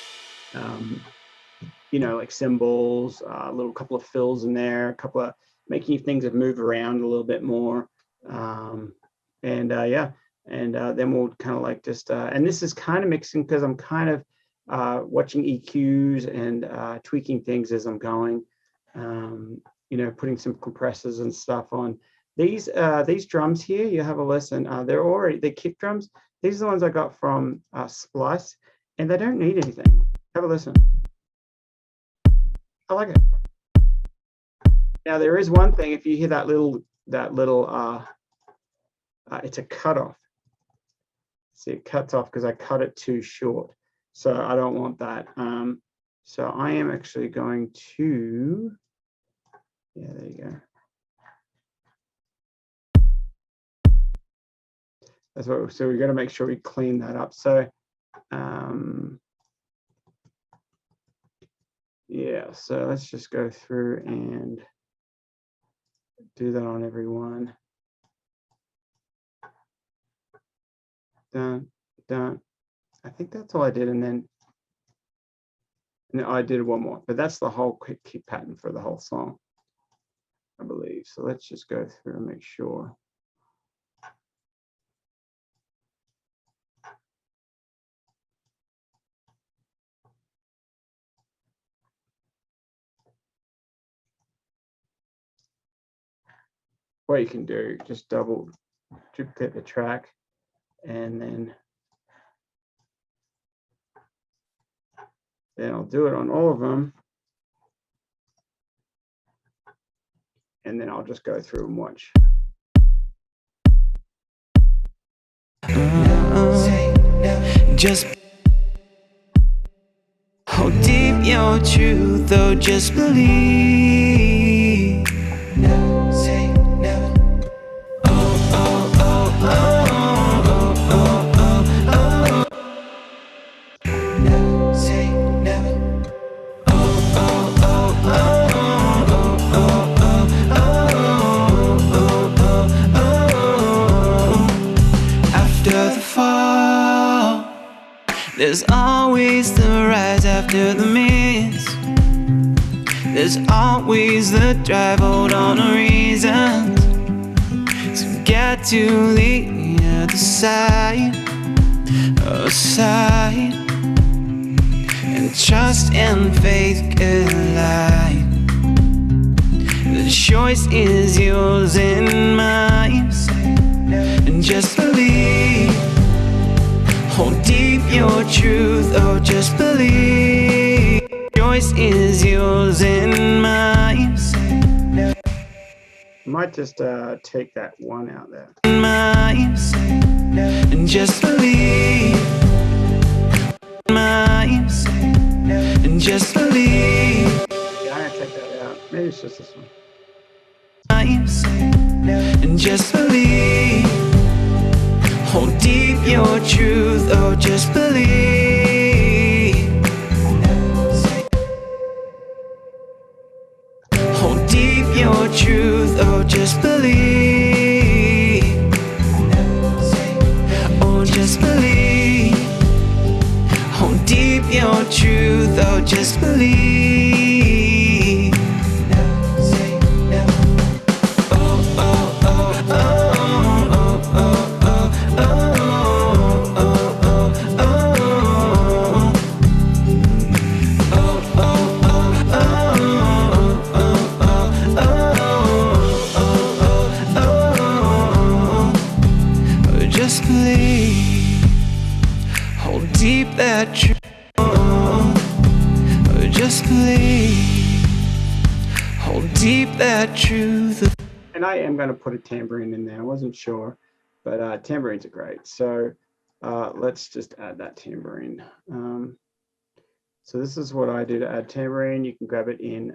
Speaker 1: You know, like cymbals, a little couple of fills in there, a couple of making things that move around a little bit more. Yeah, and then we'll kind of like just, and this is kind of mixing because I'm kind of watching EQs and tweaking things as I'm going. You know, putting some compressors and stuff on. These drums here, you have a listen. They're kick drums. These are the ones I got from Splice, and they don't need anything. Have a listen. I like it. Now there is one thing. If you hear that little, it's a cutoff. See, it cuts off because I cut it too short. So I don't want that. So I am actually going to. Yeah, there you go. That's what. So we're going to make sure we clean that up. So, yeah. So let's just go through and do that on every one. Done, done. I think that's all I did, and then I did one more. But that's the whole quick key pattern for the whole song. I believe. So let's just go through and make sure. What you can do, just double duplicate the track, and then I'll do it on all of them. And then I'll just go through and watch.
Speaker 2: Just hold deep your truth, oh, just believe. Never say never. Oh, oh, oh, oh, oh, oh, oh, oh. Never say never. Oh, oh, oh, oh, oh, oh, oh, oh, oh. After the fall, there's always the rise after the miss. There's always the drive, hold on to reasons to get to the other side, and trust and faith collide. The choice is yours and mine, and just believe. Hold deep your truth, oh, just believe. Choice is yours and mine.
Speaker 1: Might just take that one out there.
Speaker 2: Mine, and just believe. Mine, and just believe.
Speaker 1: Yeah, I'm gonna take that out. Maybe it's just this one.
Speaker 2: Mine, and just believe. Hold deep your truth, oh, just believe. Hold deep your truth, oh, just believe. Oh, just believe. Hold deep your truth, oh, just believe. Oh, oh, oh, oh, oh, oh, just believe. Hold deep that truth. Just believe. Hold deep that truth.
Speaker 1: And I am going to put a tambourine in there. I wasn't sure, but tambourines are great. So let's just add that tambourine. So this is what I do to add tambourine. You can grab it in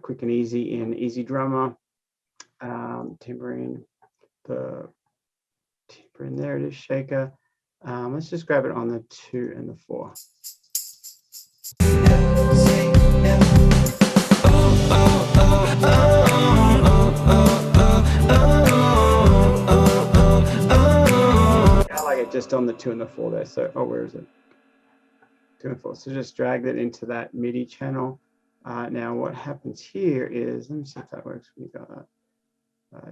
Speaker 1: quick and easy in Easy Drummer. Tambourine, the tambourine, there it is, shaker. Let's just grab it on the 2 and the 4. I like it just on the 2 and the 4 there. So, oh, where is it? 2 and 4. So just drag that into that MIDI channel. Now what happens here is, let me see if that works. We got that.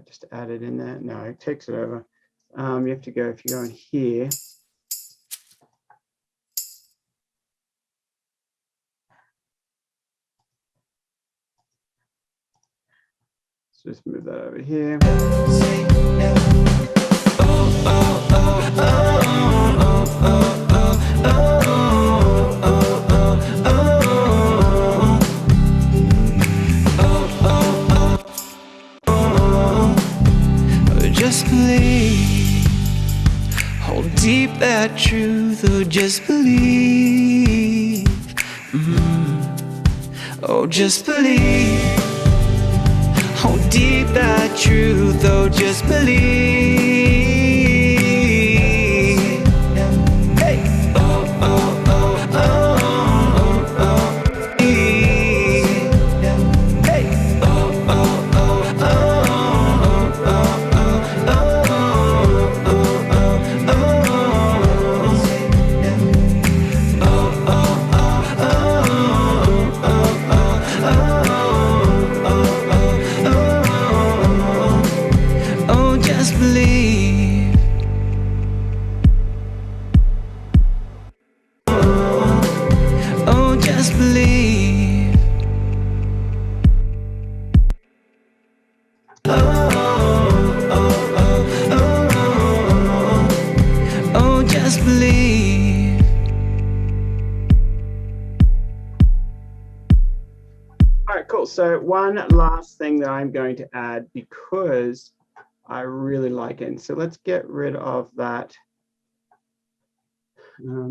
Speaker 1: Just add it in there. No, it takes it over. You have to go, if you go in here. So just move that over here.
Speaker 2: Just believe. Hold deep that truth, oh, just believe. Oh, just believe. Hold deep that truth, oh, just believe. Hey. Oh, oh, oh, oh, oh, oh. Hey. Oh, oh, oh, oh, oh, oh, oh, oh, oh.
Speaker 1: right, cool. So one last thing that I'm going to add because I really like it. So let's get rid of that.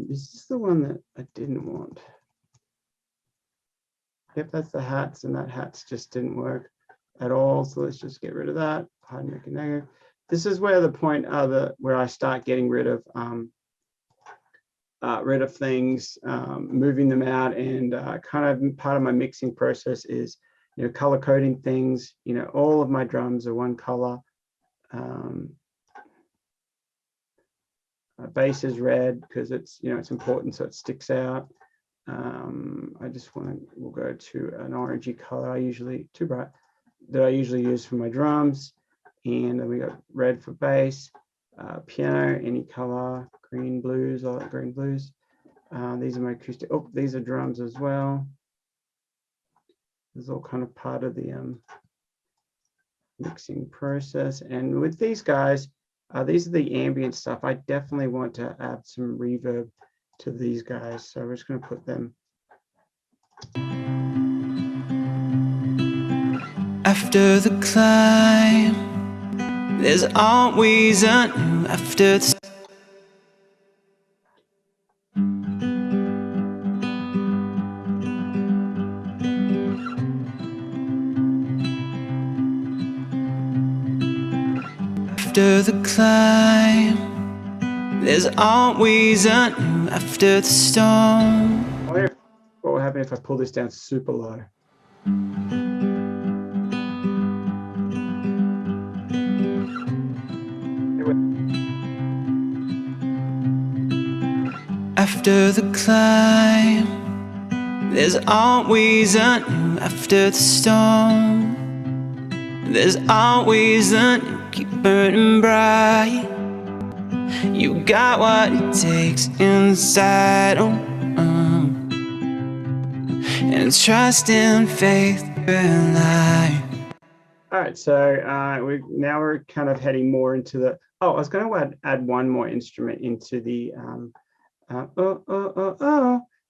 Speaker 1: Is this the one that I didn't want? Yep, that's the hats, and that hats just didn't work at all. So let's just get rid of that. Hide, make a negative. This is where the point where I start getting rid of things, moving them out, and kind of part of my mixing process is, color coding things. All of my drums are one color. Bass is red because it's it's important, so it sticks out. I just we'll go to an orangey color. Too bright, that I usually use for my drums. And then we got red for bass. Piano, any color. Green, blues, I like green, blues. These are my acoustic. Oh, these are drums as well. This is all kind of part of the mixing process. And with these guys, these are the ambient stuff. I definitely want to add some reverb to these guys. So we're just going to put them.
Speaker 2: After the climb, there's always a new after the after the climb, there's always a new after the storm.
Speaker 1: I wonder what will happen if I pull this down super low.
Speaker 2: After the climb, there's always a new after the storm. There's always a new, keep burning bright. You got what it takes inside, and trust and faith rely.
Speaker 1: All right, so we're kind of heading more into the. Oh, I was going to add one more instrument into the.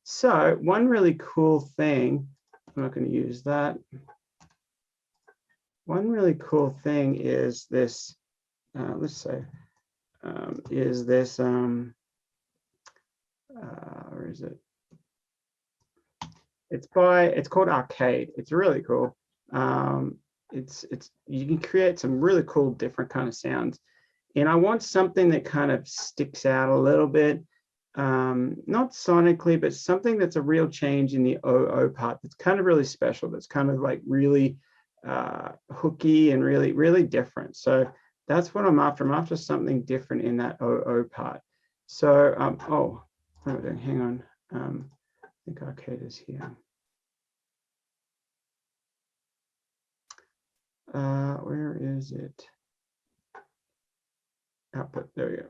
Speaker 1: So one really cool thing. I'm not going to use that. One really cool thing is this. Let's say, is this. Where is it? It's called Arcade. It's really cool. It's you can create some really cool different kind of sounds, and I want something that kind of sticks out a little bit, not sonically, but something that's a real change in the OO part that's kind of really special, that's kind of like really hooky and really different. So that's what I'm after. I'm after something different in that OO part. So oh, what am I doing? Hang on. I think Arcade is here. Where is it? Output, there we go.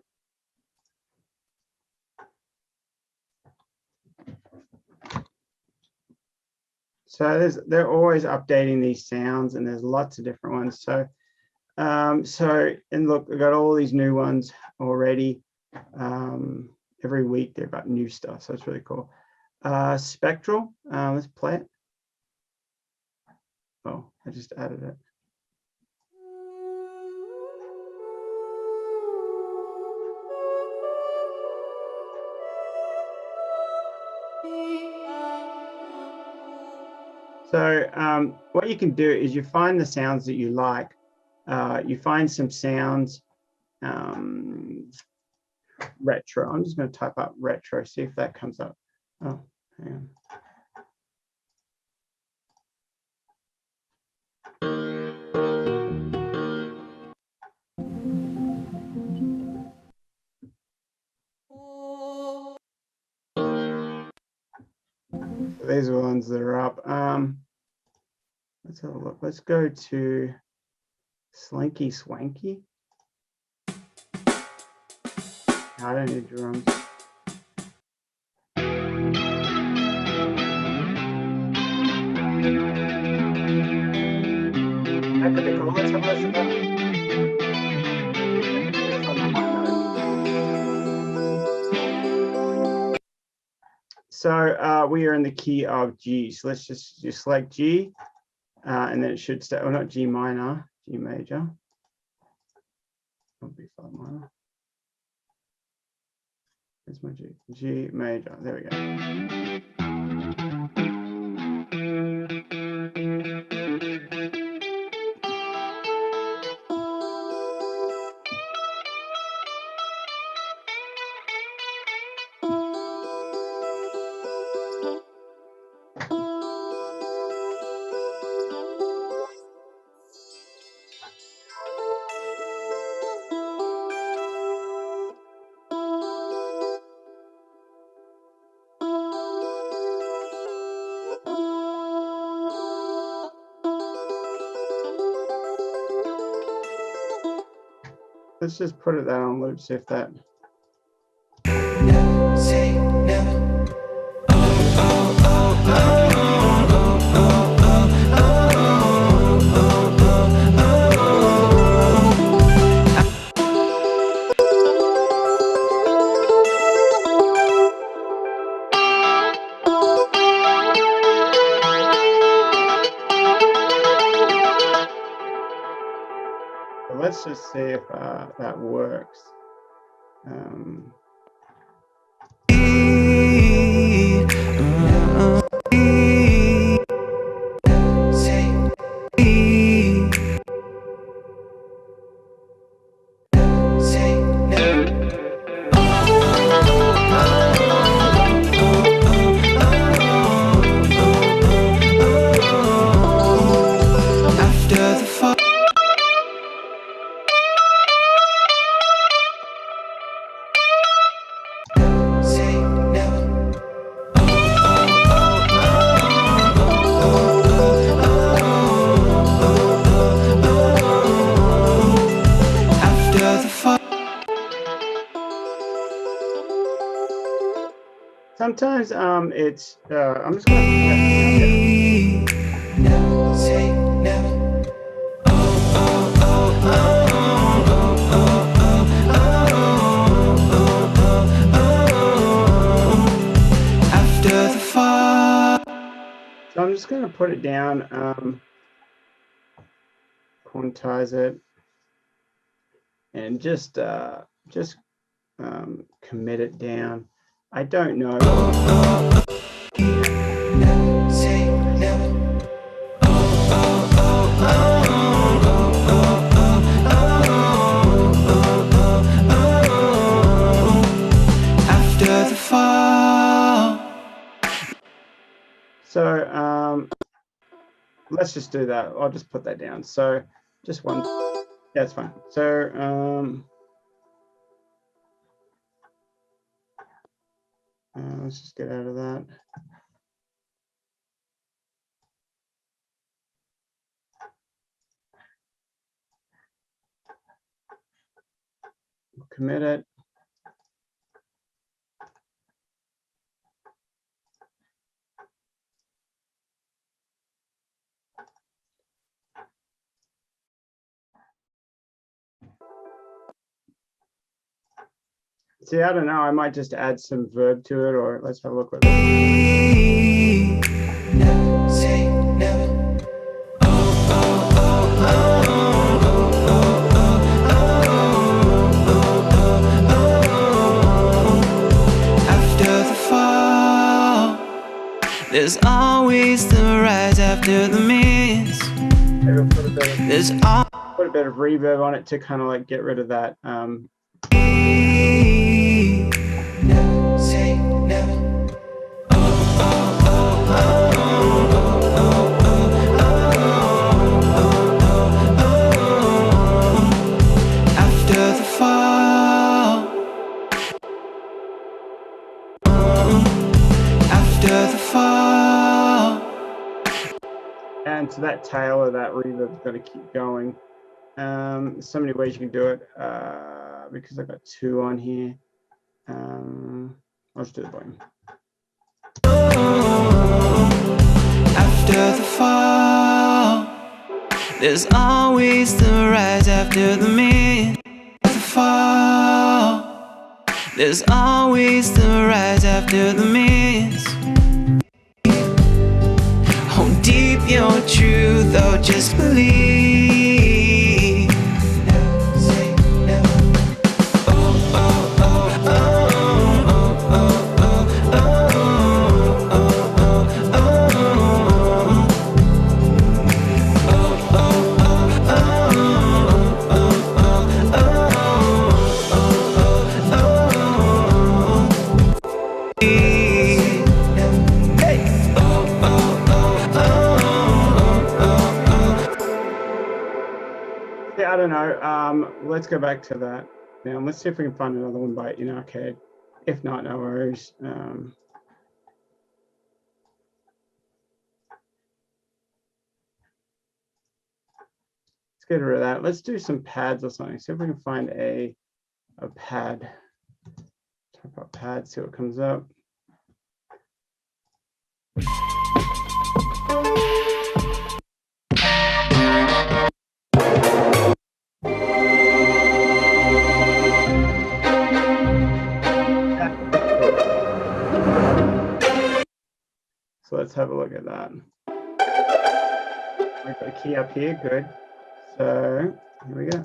Speaker 1: So they're always updating these sounds, and there's lots of different ones. So, and look, we've got all these new ones already. Every week they've got new stuff, so it's really cool. Spectral, let's play it. Oh, I just added it. So what you can do is you find the sounds that you like. You find some sounds, retro. I'm just going to type up retro, see if that comes up. Oh, hang on. These are the ones that are up. Let's have a look. Let's go to Slinky Swanky. I don't need drums. That could be cool. Let's have a listen to that. So we are in the key of G. So let's just select G. and then it should stay, or not G minor, G major. B5 minor. Where's my G? G major. There we go. Let's just put it that on loop, see if that. Let's just see if that works. Sometimes it's I'm just going so I'm just going to put it down, quantize it, and just commit it down. I don't know.
Speaker 2: After the fall.
Speaker 1: So let's just do that. I'll just put that down. So just one. Yeah, it's fine. So let's just get out of that. Commit it. See, I don't know. I might just add some verb to it, or let's have a look.
Speaker 2: After the fall, there's always the rise after the miss. There's
Speaker 1: put a bit of reverb on it to kind of like get rid of that. And so that tail of that reverb is going to keep going. There's so many ways you can do it because I've got two on here. I'll just do the volume.
Speaker 2: After the fall, there's always the rise after the miss. The fall, there's always the rise after the miss. Hold deep your no truth, oh just believe. Never say never. Oh, oh, oh, oh, oh, oh, oh, oh, oh, oh,
Speaker 1: Yeah, I don't know. Let's go back to that. Now let's see if we can find another one by In Arcade. If not, no worries. Let's get rid of that. Let's do some pads or something. See if we can find a pad. Type out pad, see what comes up. So let's have a look at that. We've got a key up here, good. So here we go.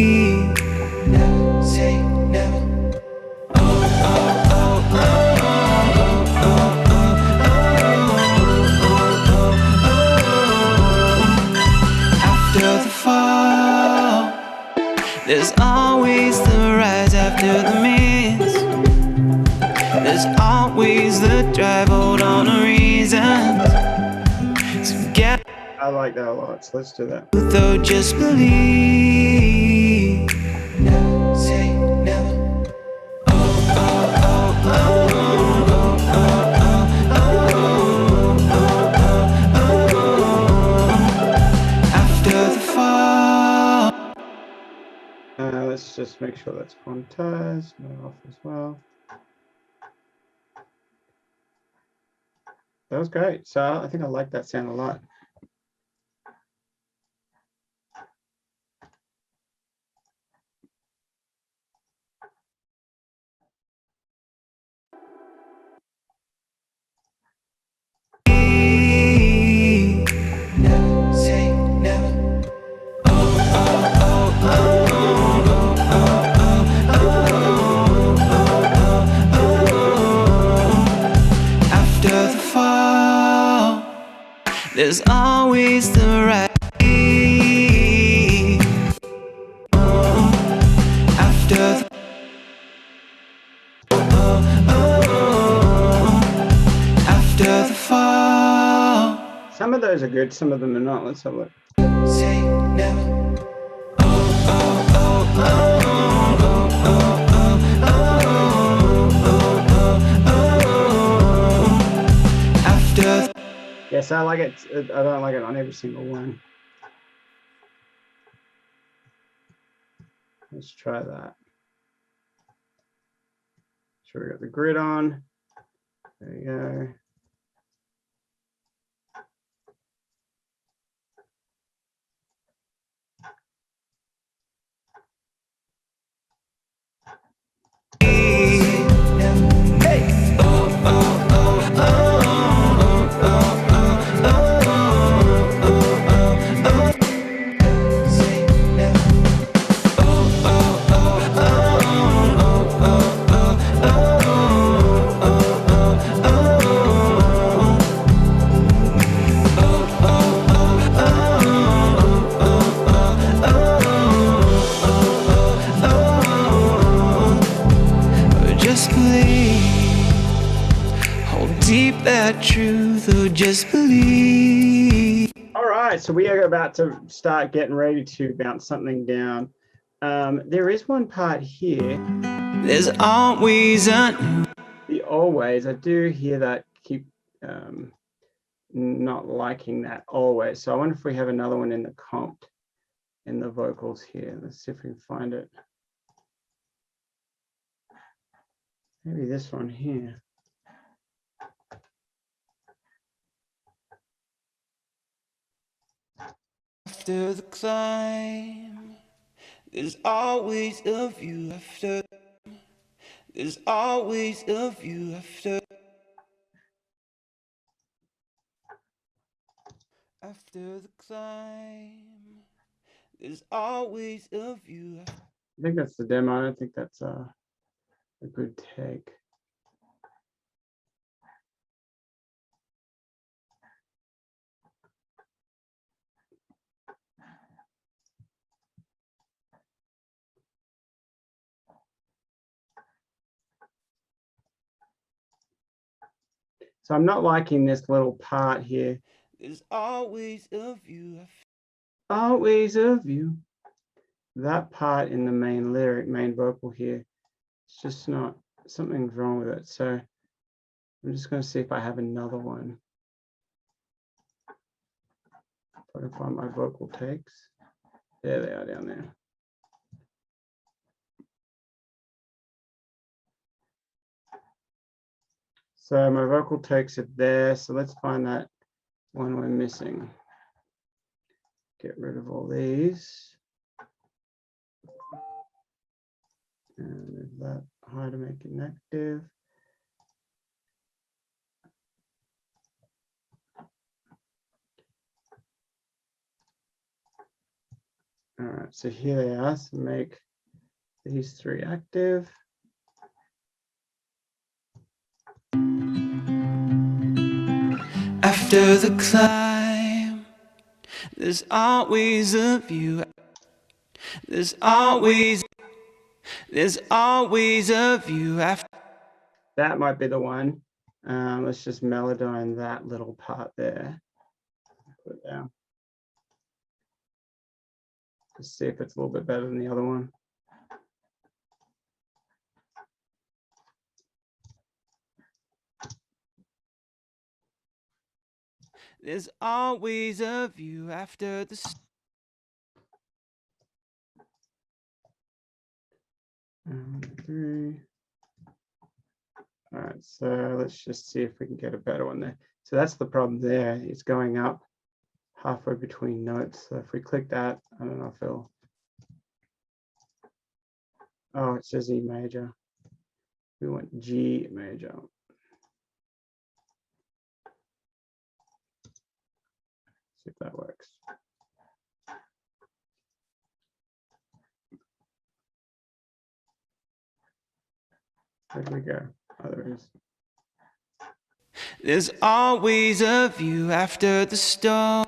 Speaker 2: never say never. After the fall, there's always the rise after the miss. There's always the drive, hold on a reason. So get
Speaker 1: I like that a lot, so let's do that.
Speaker 2: though just believe. Never say never. After the fall.
Speaker 1: Let's just make sure that's quantized, no off as well. That was great. So I think I like that sound a lot.
Speaker 2: Never say never. After the fall, there's always the right. After the after the fall.
Speaker 1: Some of those are good, some of them are not. Let's have a look.
Speaker 2: Say never. After
Speaker 1: Yes, I like it. I don't like it on every single one. Let's try that. Sure, we got the grid on. There you go. Just believe, hold deep that truth, or just believe. All right, so we are about to start getting ready to bounce something down. There is one part here.
Speaker 2: There's always a
Speaker 1: The always, I do hear that keep not liking that always. So I wonder if we have another one in the comp in the vocals here. Let's see if we can find it. Maybe this one here.
Speaker 2: after the climb. There's always a view after. There's always a view after. After the climb, there's always a view.
Speaker 1: I think that's the demo. I don't think that's a good take. So I'm not liking this little part here.
Speaker 2: There's always a view.
Speaker 1: Always a view. That part in the main lyric, main vocal here, it's just not, something's wrong with it. So I'm just going to see if I have another one. If I can find my vocal takes. There they are down there. So my vocal takes are there. So let's find that one we're missing. Get rid of all these. And that high to make it negative. All right, so here they are. So make these three active.
Speaker 2: After the climb, there's always a view. There's always a view after.
Speaker 1: That might be the one. Let's just melodyne that little part there. Put it down. Just see if it's a little bit better than the other one.
Speaker 2: There's always a view after the.
Speaker 1: 3. All right, so let's just see if we can get a better one there. So that's the problem there. It's going up halfway between notes. So if we click that, I don't know if it'll. Oh, it says E major. We want G major. See if that works. Where do we go? Oh, there it is.
Speaker 2: There's always a view after the storm.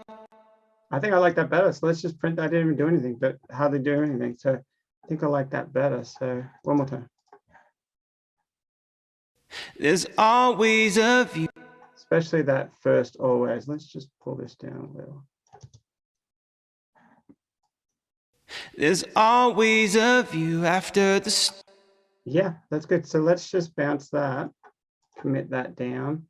Speaker 1: I think I like that better. So let's just print that. I didn't even do anything, but hardly do anything. So I think I like that better. So one more time.
Speaker 2: There's always a view.
Speaker 1: Especially that first always. Let's just pull this down a little.
Speaker 2: There's always a view after the.
Speaker 1: Yeah, that's good. So let's just bounce that, commit that down.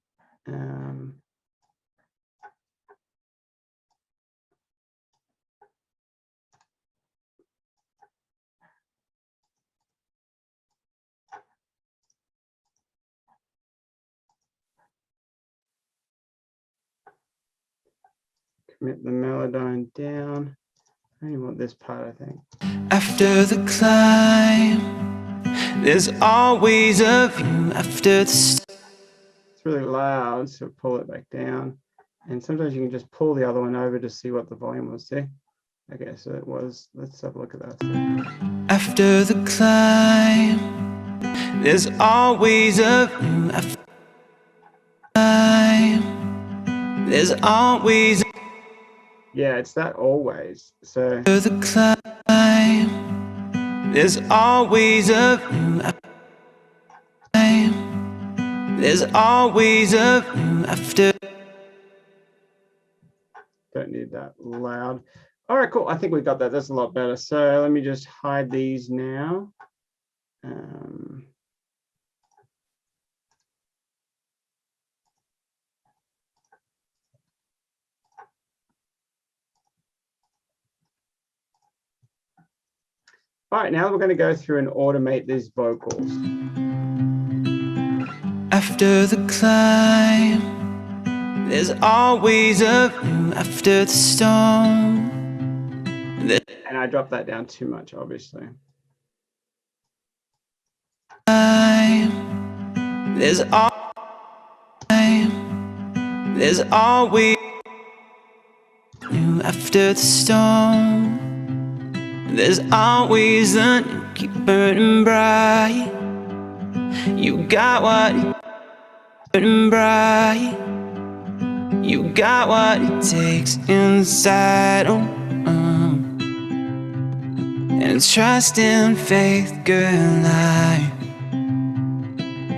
Speaker 1: Commit the melodyne down. I only want this part, I think.
Speaker 2: After the climb, there's always a view after the.
Speaker 1: It's really loud, so pull it back down. And sometimes you can just pull the other one over to see what the volume was. See? Okay, so it was, let's have a look at that.
Speaker 2: After the climb, there's always a view after the climb. There's always.
Speaker 1: Yeah, it's that always. So
Speaker 2: After the climb, there's always a view after the climb. There's always a view after.
Speaker 1: don't need that loud. All right, cool. I think we got that. That's a lot better. So let me just hide these now. All right, now we're going to go through and automate these vocals.
Speaker 2: After the climb, there's always a view after the storm.
Speaker 1: And I dropped that down too much, obviously.
Speaker 2: There's always After the storm, there's always a new, keep burning bright. You got what burning bright. You got what it takes inside. And trust and faith, girl,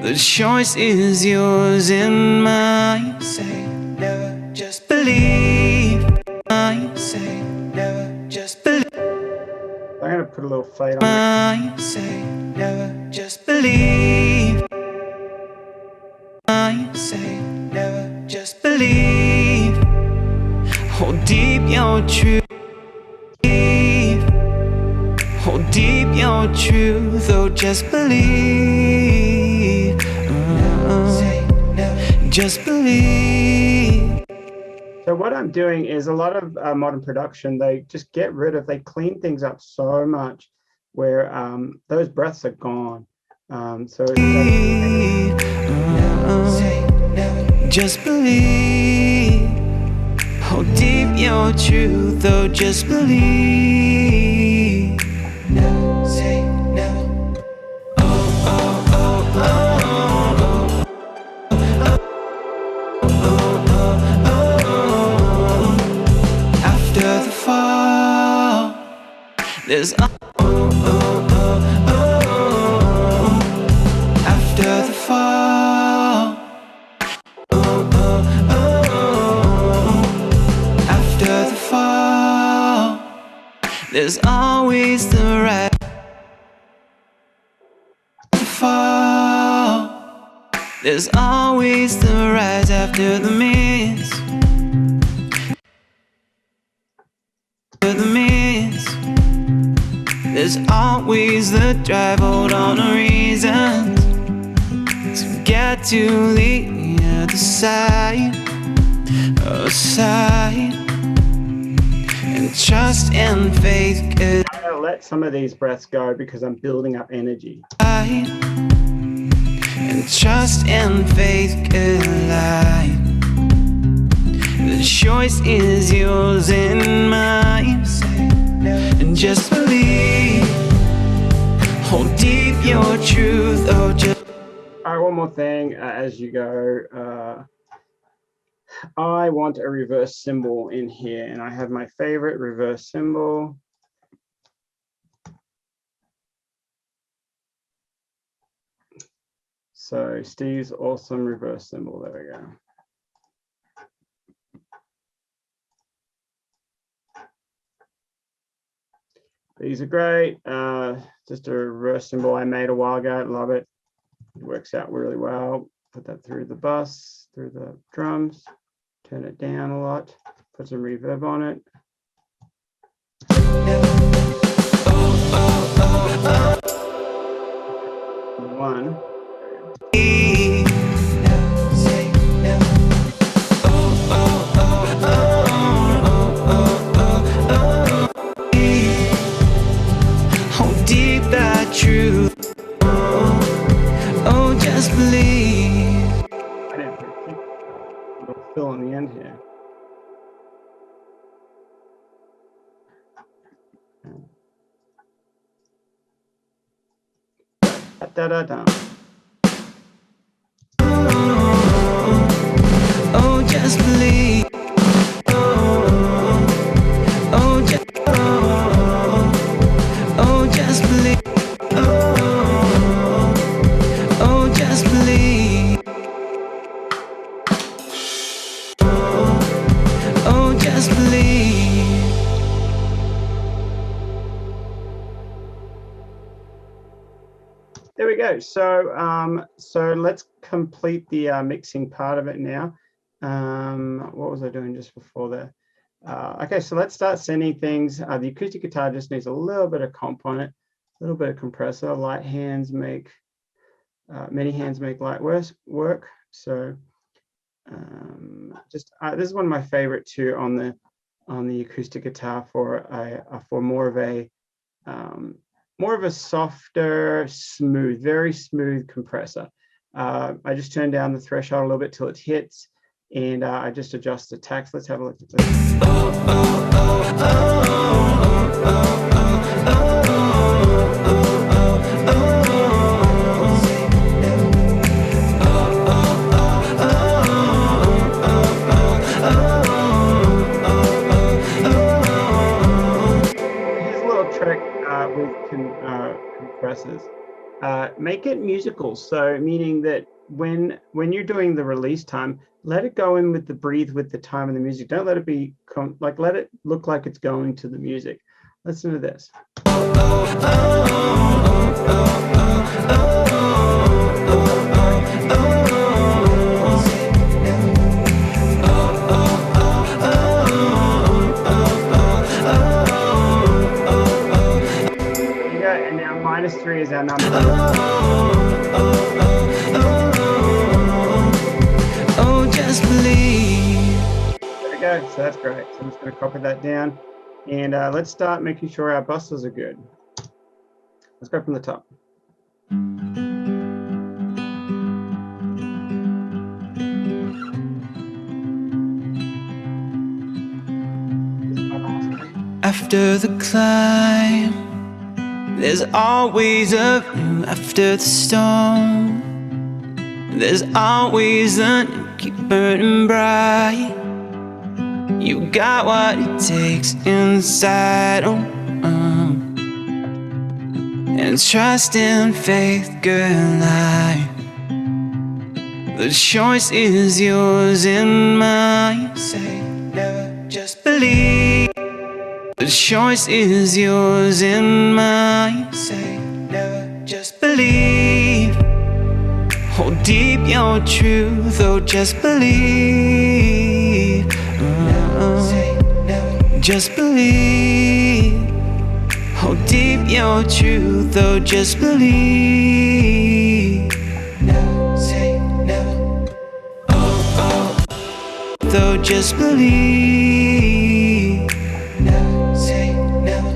Speaker 2: the choice is yours and mine. Say never, just believe. I say never, just believe.
Speaker 1: I'm gonna put a little fade on it.
Speaker 2: I say never, just believe. I say never, just believe. Hold deep your truth. Hold deep your truth. Oh, just believe. Just believe.
Speaker 1: So what I'm doing is a lot of modern production, they just get rid of, they clean things up so much where those breaths are gone. So
Speaker 2: just believe. Hold deep your truth. Oh, just believe. Say no. After the fall, there's after the fall, after the fall, there's always the right fall. There's always the rise after the miss. After the miss, there's always the drive. Hold on to reasons to get to the other side, and trust and faith.
Speaker 1: I'm gonna let some of these breaths go because I'm building up energy.
Speaker 2: And trust and faith collide. The choice is yours and mine. And just believe. Hold deep your truth. Oh, just.
Speaker 1: All right, one more thing as you go. I want a reverse cymbal in here, and I have my favorite reverse cymbal. So Steve's awesome reverse cymbal. There we go. These are great. Just a reverse cymbal I made a while ago. Love it. It works out really well. Put that through the bus, through the drums. Turn it down a lot. Put some reverb on it. One.
Speaker 2: Hold deep that truth. Oh, just believe.
Speaker 1: I didn't put a little fill on the end here. Da-da-da-da.
Speaker 2: Oh, just believe. Oh, just believe. Oh, just believe. Oh, just believe.
Speaker 1: There we go. So let's complete the mixing part of it now. What was I doing just before that? Okay, so let's start sending things. The acoustic guitar just needs a little bit of comp on it, a little bit of compressor. Light hands make, many hands make light work. So this is one of my favorite too on the acoustic guitar for more of a softer, smooth, very smooth compressor. I just turn down the threshold a little bit till it hits. and I just adjust the text. Let's have a look at this. Here's a little trick with compressors. Make it musical, so meaning that when you're doing the release time, let it go in with the breathe with the time of the music. Don't let it be like, let it look like it's going to the music. Listen to this. There you go, and now -3 is our number.
Speaker 2: Oh, just believe.
Speaker 1: There we go. So that's great. So I'm just going to copy that down, and let's start making sure our buses are good. Let's go from the top. This is my master.
Speaker 2: After the climb, there's always a view. After the storm, there's always a new. Keep burning bright. You got what it takes inside. And trust and faith, girl, the choice is yours and mine. Say never, just believe. The choice is yours and mine. Say never, just believe. Hold deep your truth, oh, just believe. Say never, just believe. Hold deep your truth, oh, just believe. Never say never. Oh, though, just believe. Never say never.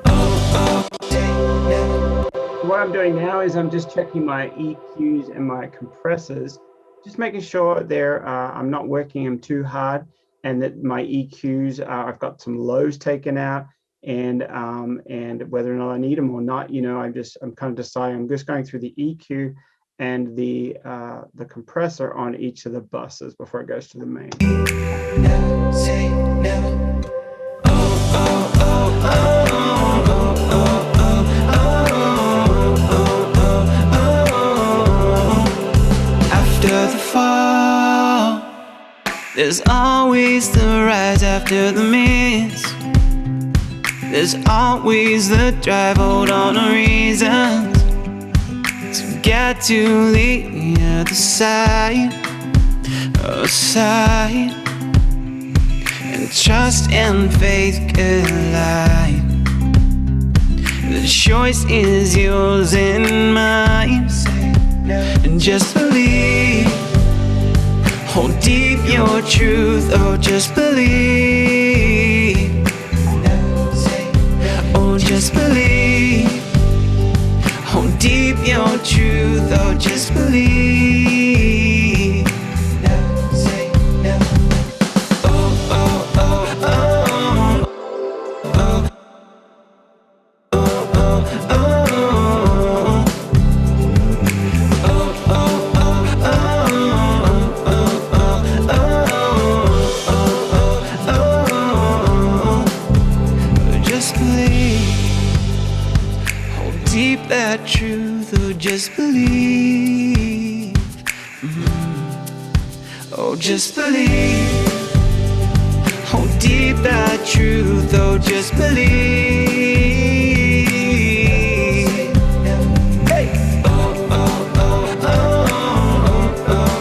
Speaker 2: Oh, say never.
Speaker 1: What I'm doing now is I'm just checking my EQs and my compressors, just making sure they're I'm not working them too hard, and that my EQs I've got some lows taken out, and whether or not I need them or not, you know, I'm kind of deciding. I'm just going through the EQ and the compressor on each of the buses before it goes to the main.
Speaker 2: Never say never. After the fall, there's always the rise. After the miss, there's always the drive. Hold on to reasons to get to the other side, and trust and faith collide. The choice is yours and mine. And just believe. Hold deep your truth, oh, just believe. Oh, just believe. Hold deep your truth, oh, just believe. Never say never. Oh, oh, oh, oh, oh, oh, oh, oh, that truth, oh, just believe. Oh, just believe. Hold deep that truth, oh, just believe. Hey. Oh, oh, oh, oh, oh, oh,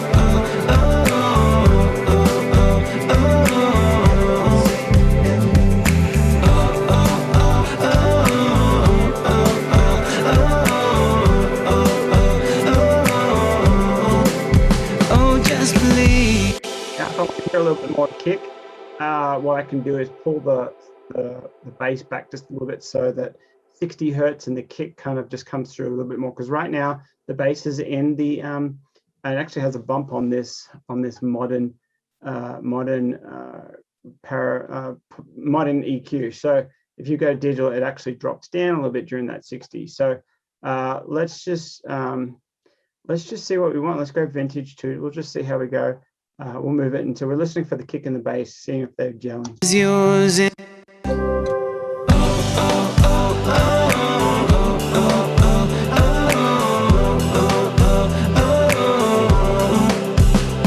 Speaker 2: oh,
Speaker 1: a little bit more kick. What I can do is pull the bass back just a little bit, so that 60 hertz and the kick kind of just comes through a little bit more, because right now the bass is in the it actually has a bump on this modern modern EQ. So if you go digital, it actually drops down a little bit during that 60. So let's just see what we want. Let's go vintage too. We'll just see how we go. We'll move it until we're listening for the kick and the bass, seeing if they're gelling.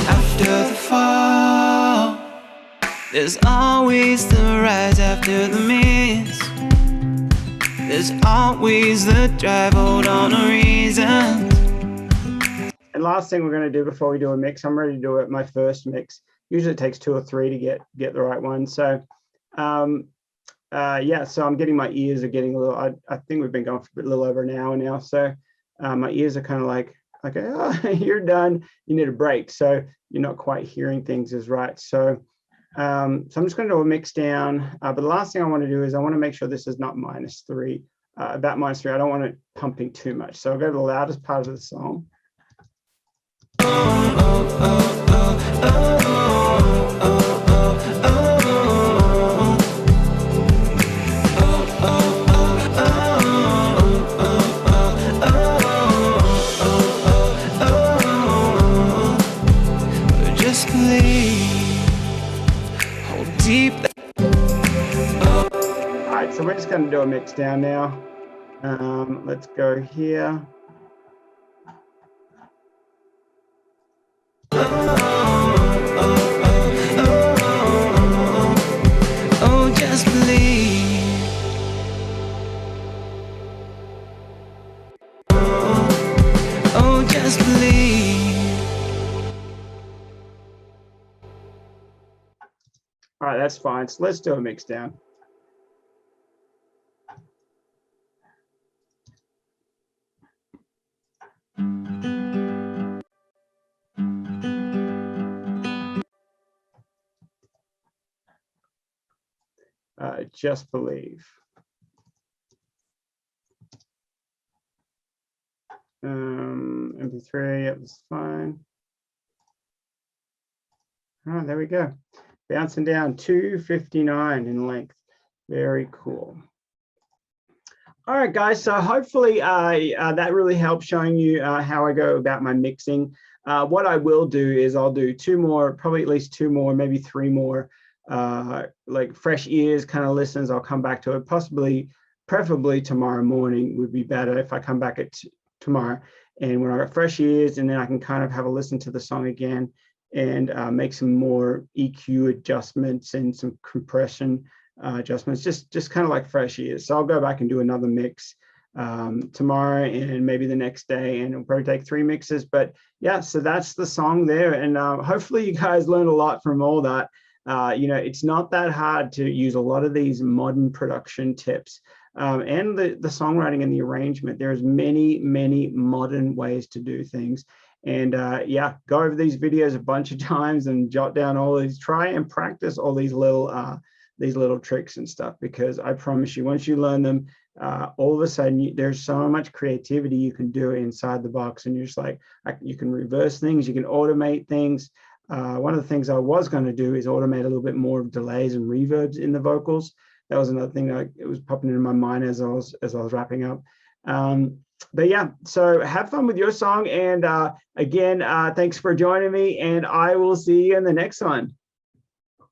Speaker 2: After the fall, there's always the rise after the miss. There's always the drive, hold on a reason.
Speaker 1: And last thing we're going to do before we do a mix, I'm ready to do it. My first mix. Usually it takes 2 or 3 to get the right one. So yeah, so I'm getting, my ears are getting a little, I think we've been going for a little over an hour now. So my ears are kind of like, okay, oh, you're done, you need a break. So you're not quite hearing things as right. So so I'm just going to do a mix down. But the last thing I want to do is I want to make sure this is not -3, about -3. I don't want it pumping too much. So I'll go to the loudest part of the song.
Speaker 2: Just believe, hold deep.
Speaker 1: All right, so we're just going to do a mix down now. Let's go here.
Speaker 2: Oh, just believe. Oh, just believe.
Speaker 1: All right, that's fine. So let's do a mix down. Just believe. MP3, yep, that's fine. Oh, there we go. Bouncing down 259 in length. Very cool. All right, guys. So hopefully that really helps showing you how I go about my mixing. What I will do is I'll do 2 more, probably at least 2 more, maybe 3 more, like fresh ears kind of listens. I'll come back to it, possibly, preferably tomorrow morning would be better if I come back at tomorrow. And when I got fresh ears, and then I can kind of have a listen to the song again and make some more EQ adjustments and some compression adjustments, just kind of like fresh ears. So I'll go back and do another mix tomorrow and maybe the next day, and it'll probably take 3 mixes. But yeah, so that's the song there. And hopefully you guys learned a lot from all that. You know, it's not that hard to use a lot of these modern production tips and the songwriting and the arrangement. There's many modern ways to do things. And yeah, go over these videos a bunch of times and jot down all these, try and practice all these little tricks and stuff, because I promise you, once you learn them, all of a sudden there's so much creativity you can do inside the box. And you're just like, you can reverse things, you can automate things. One of the things I was going to do is automate a little bit more of delays and reverbs in the vocals. That was another thing that it was popping into my mind as I was wrapping up. But yeah, so have fun with your song. And again, thanks for joining me, and I will see you in the next one.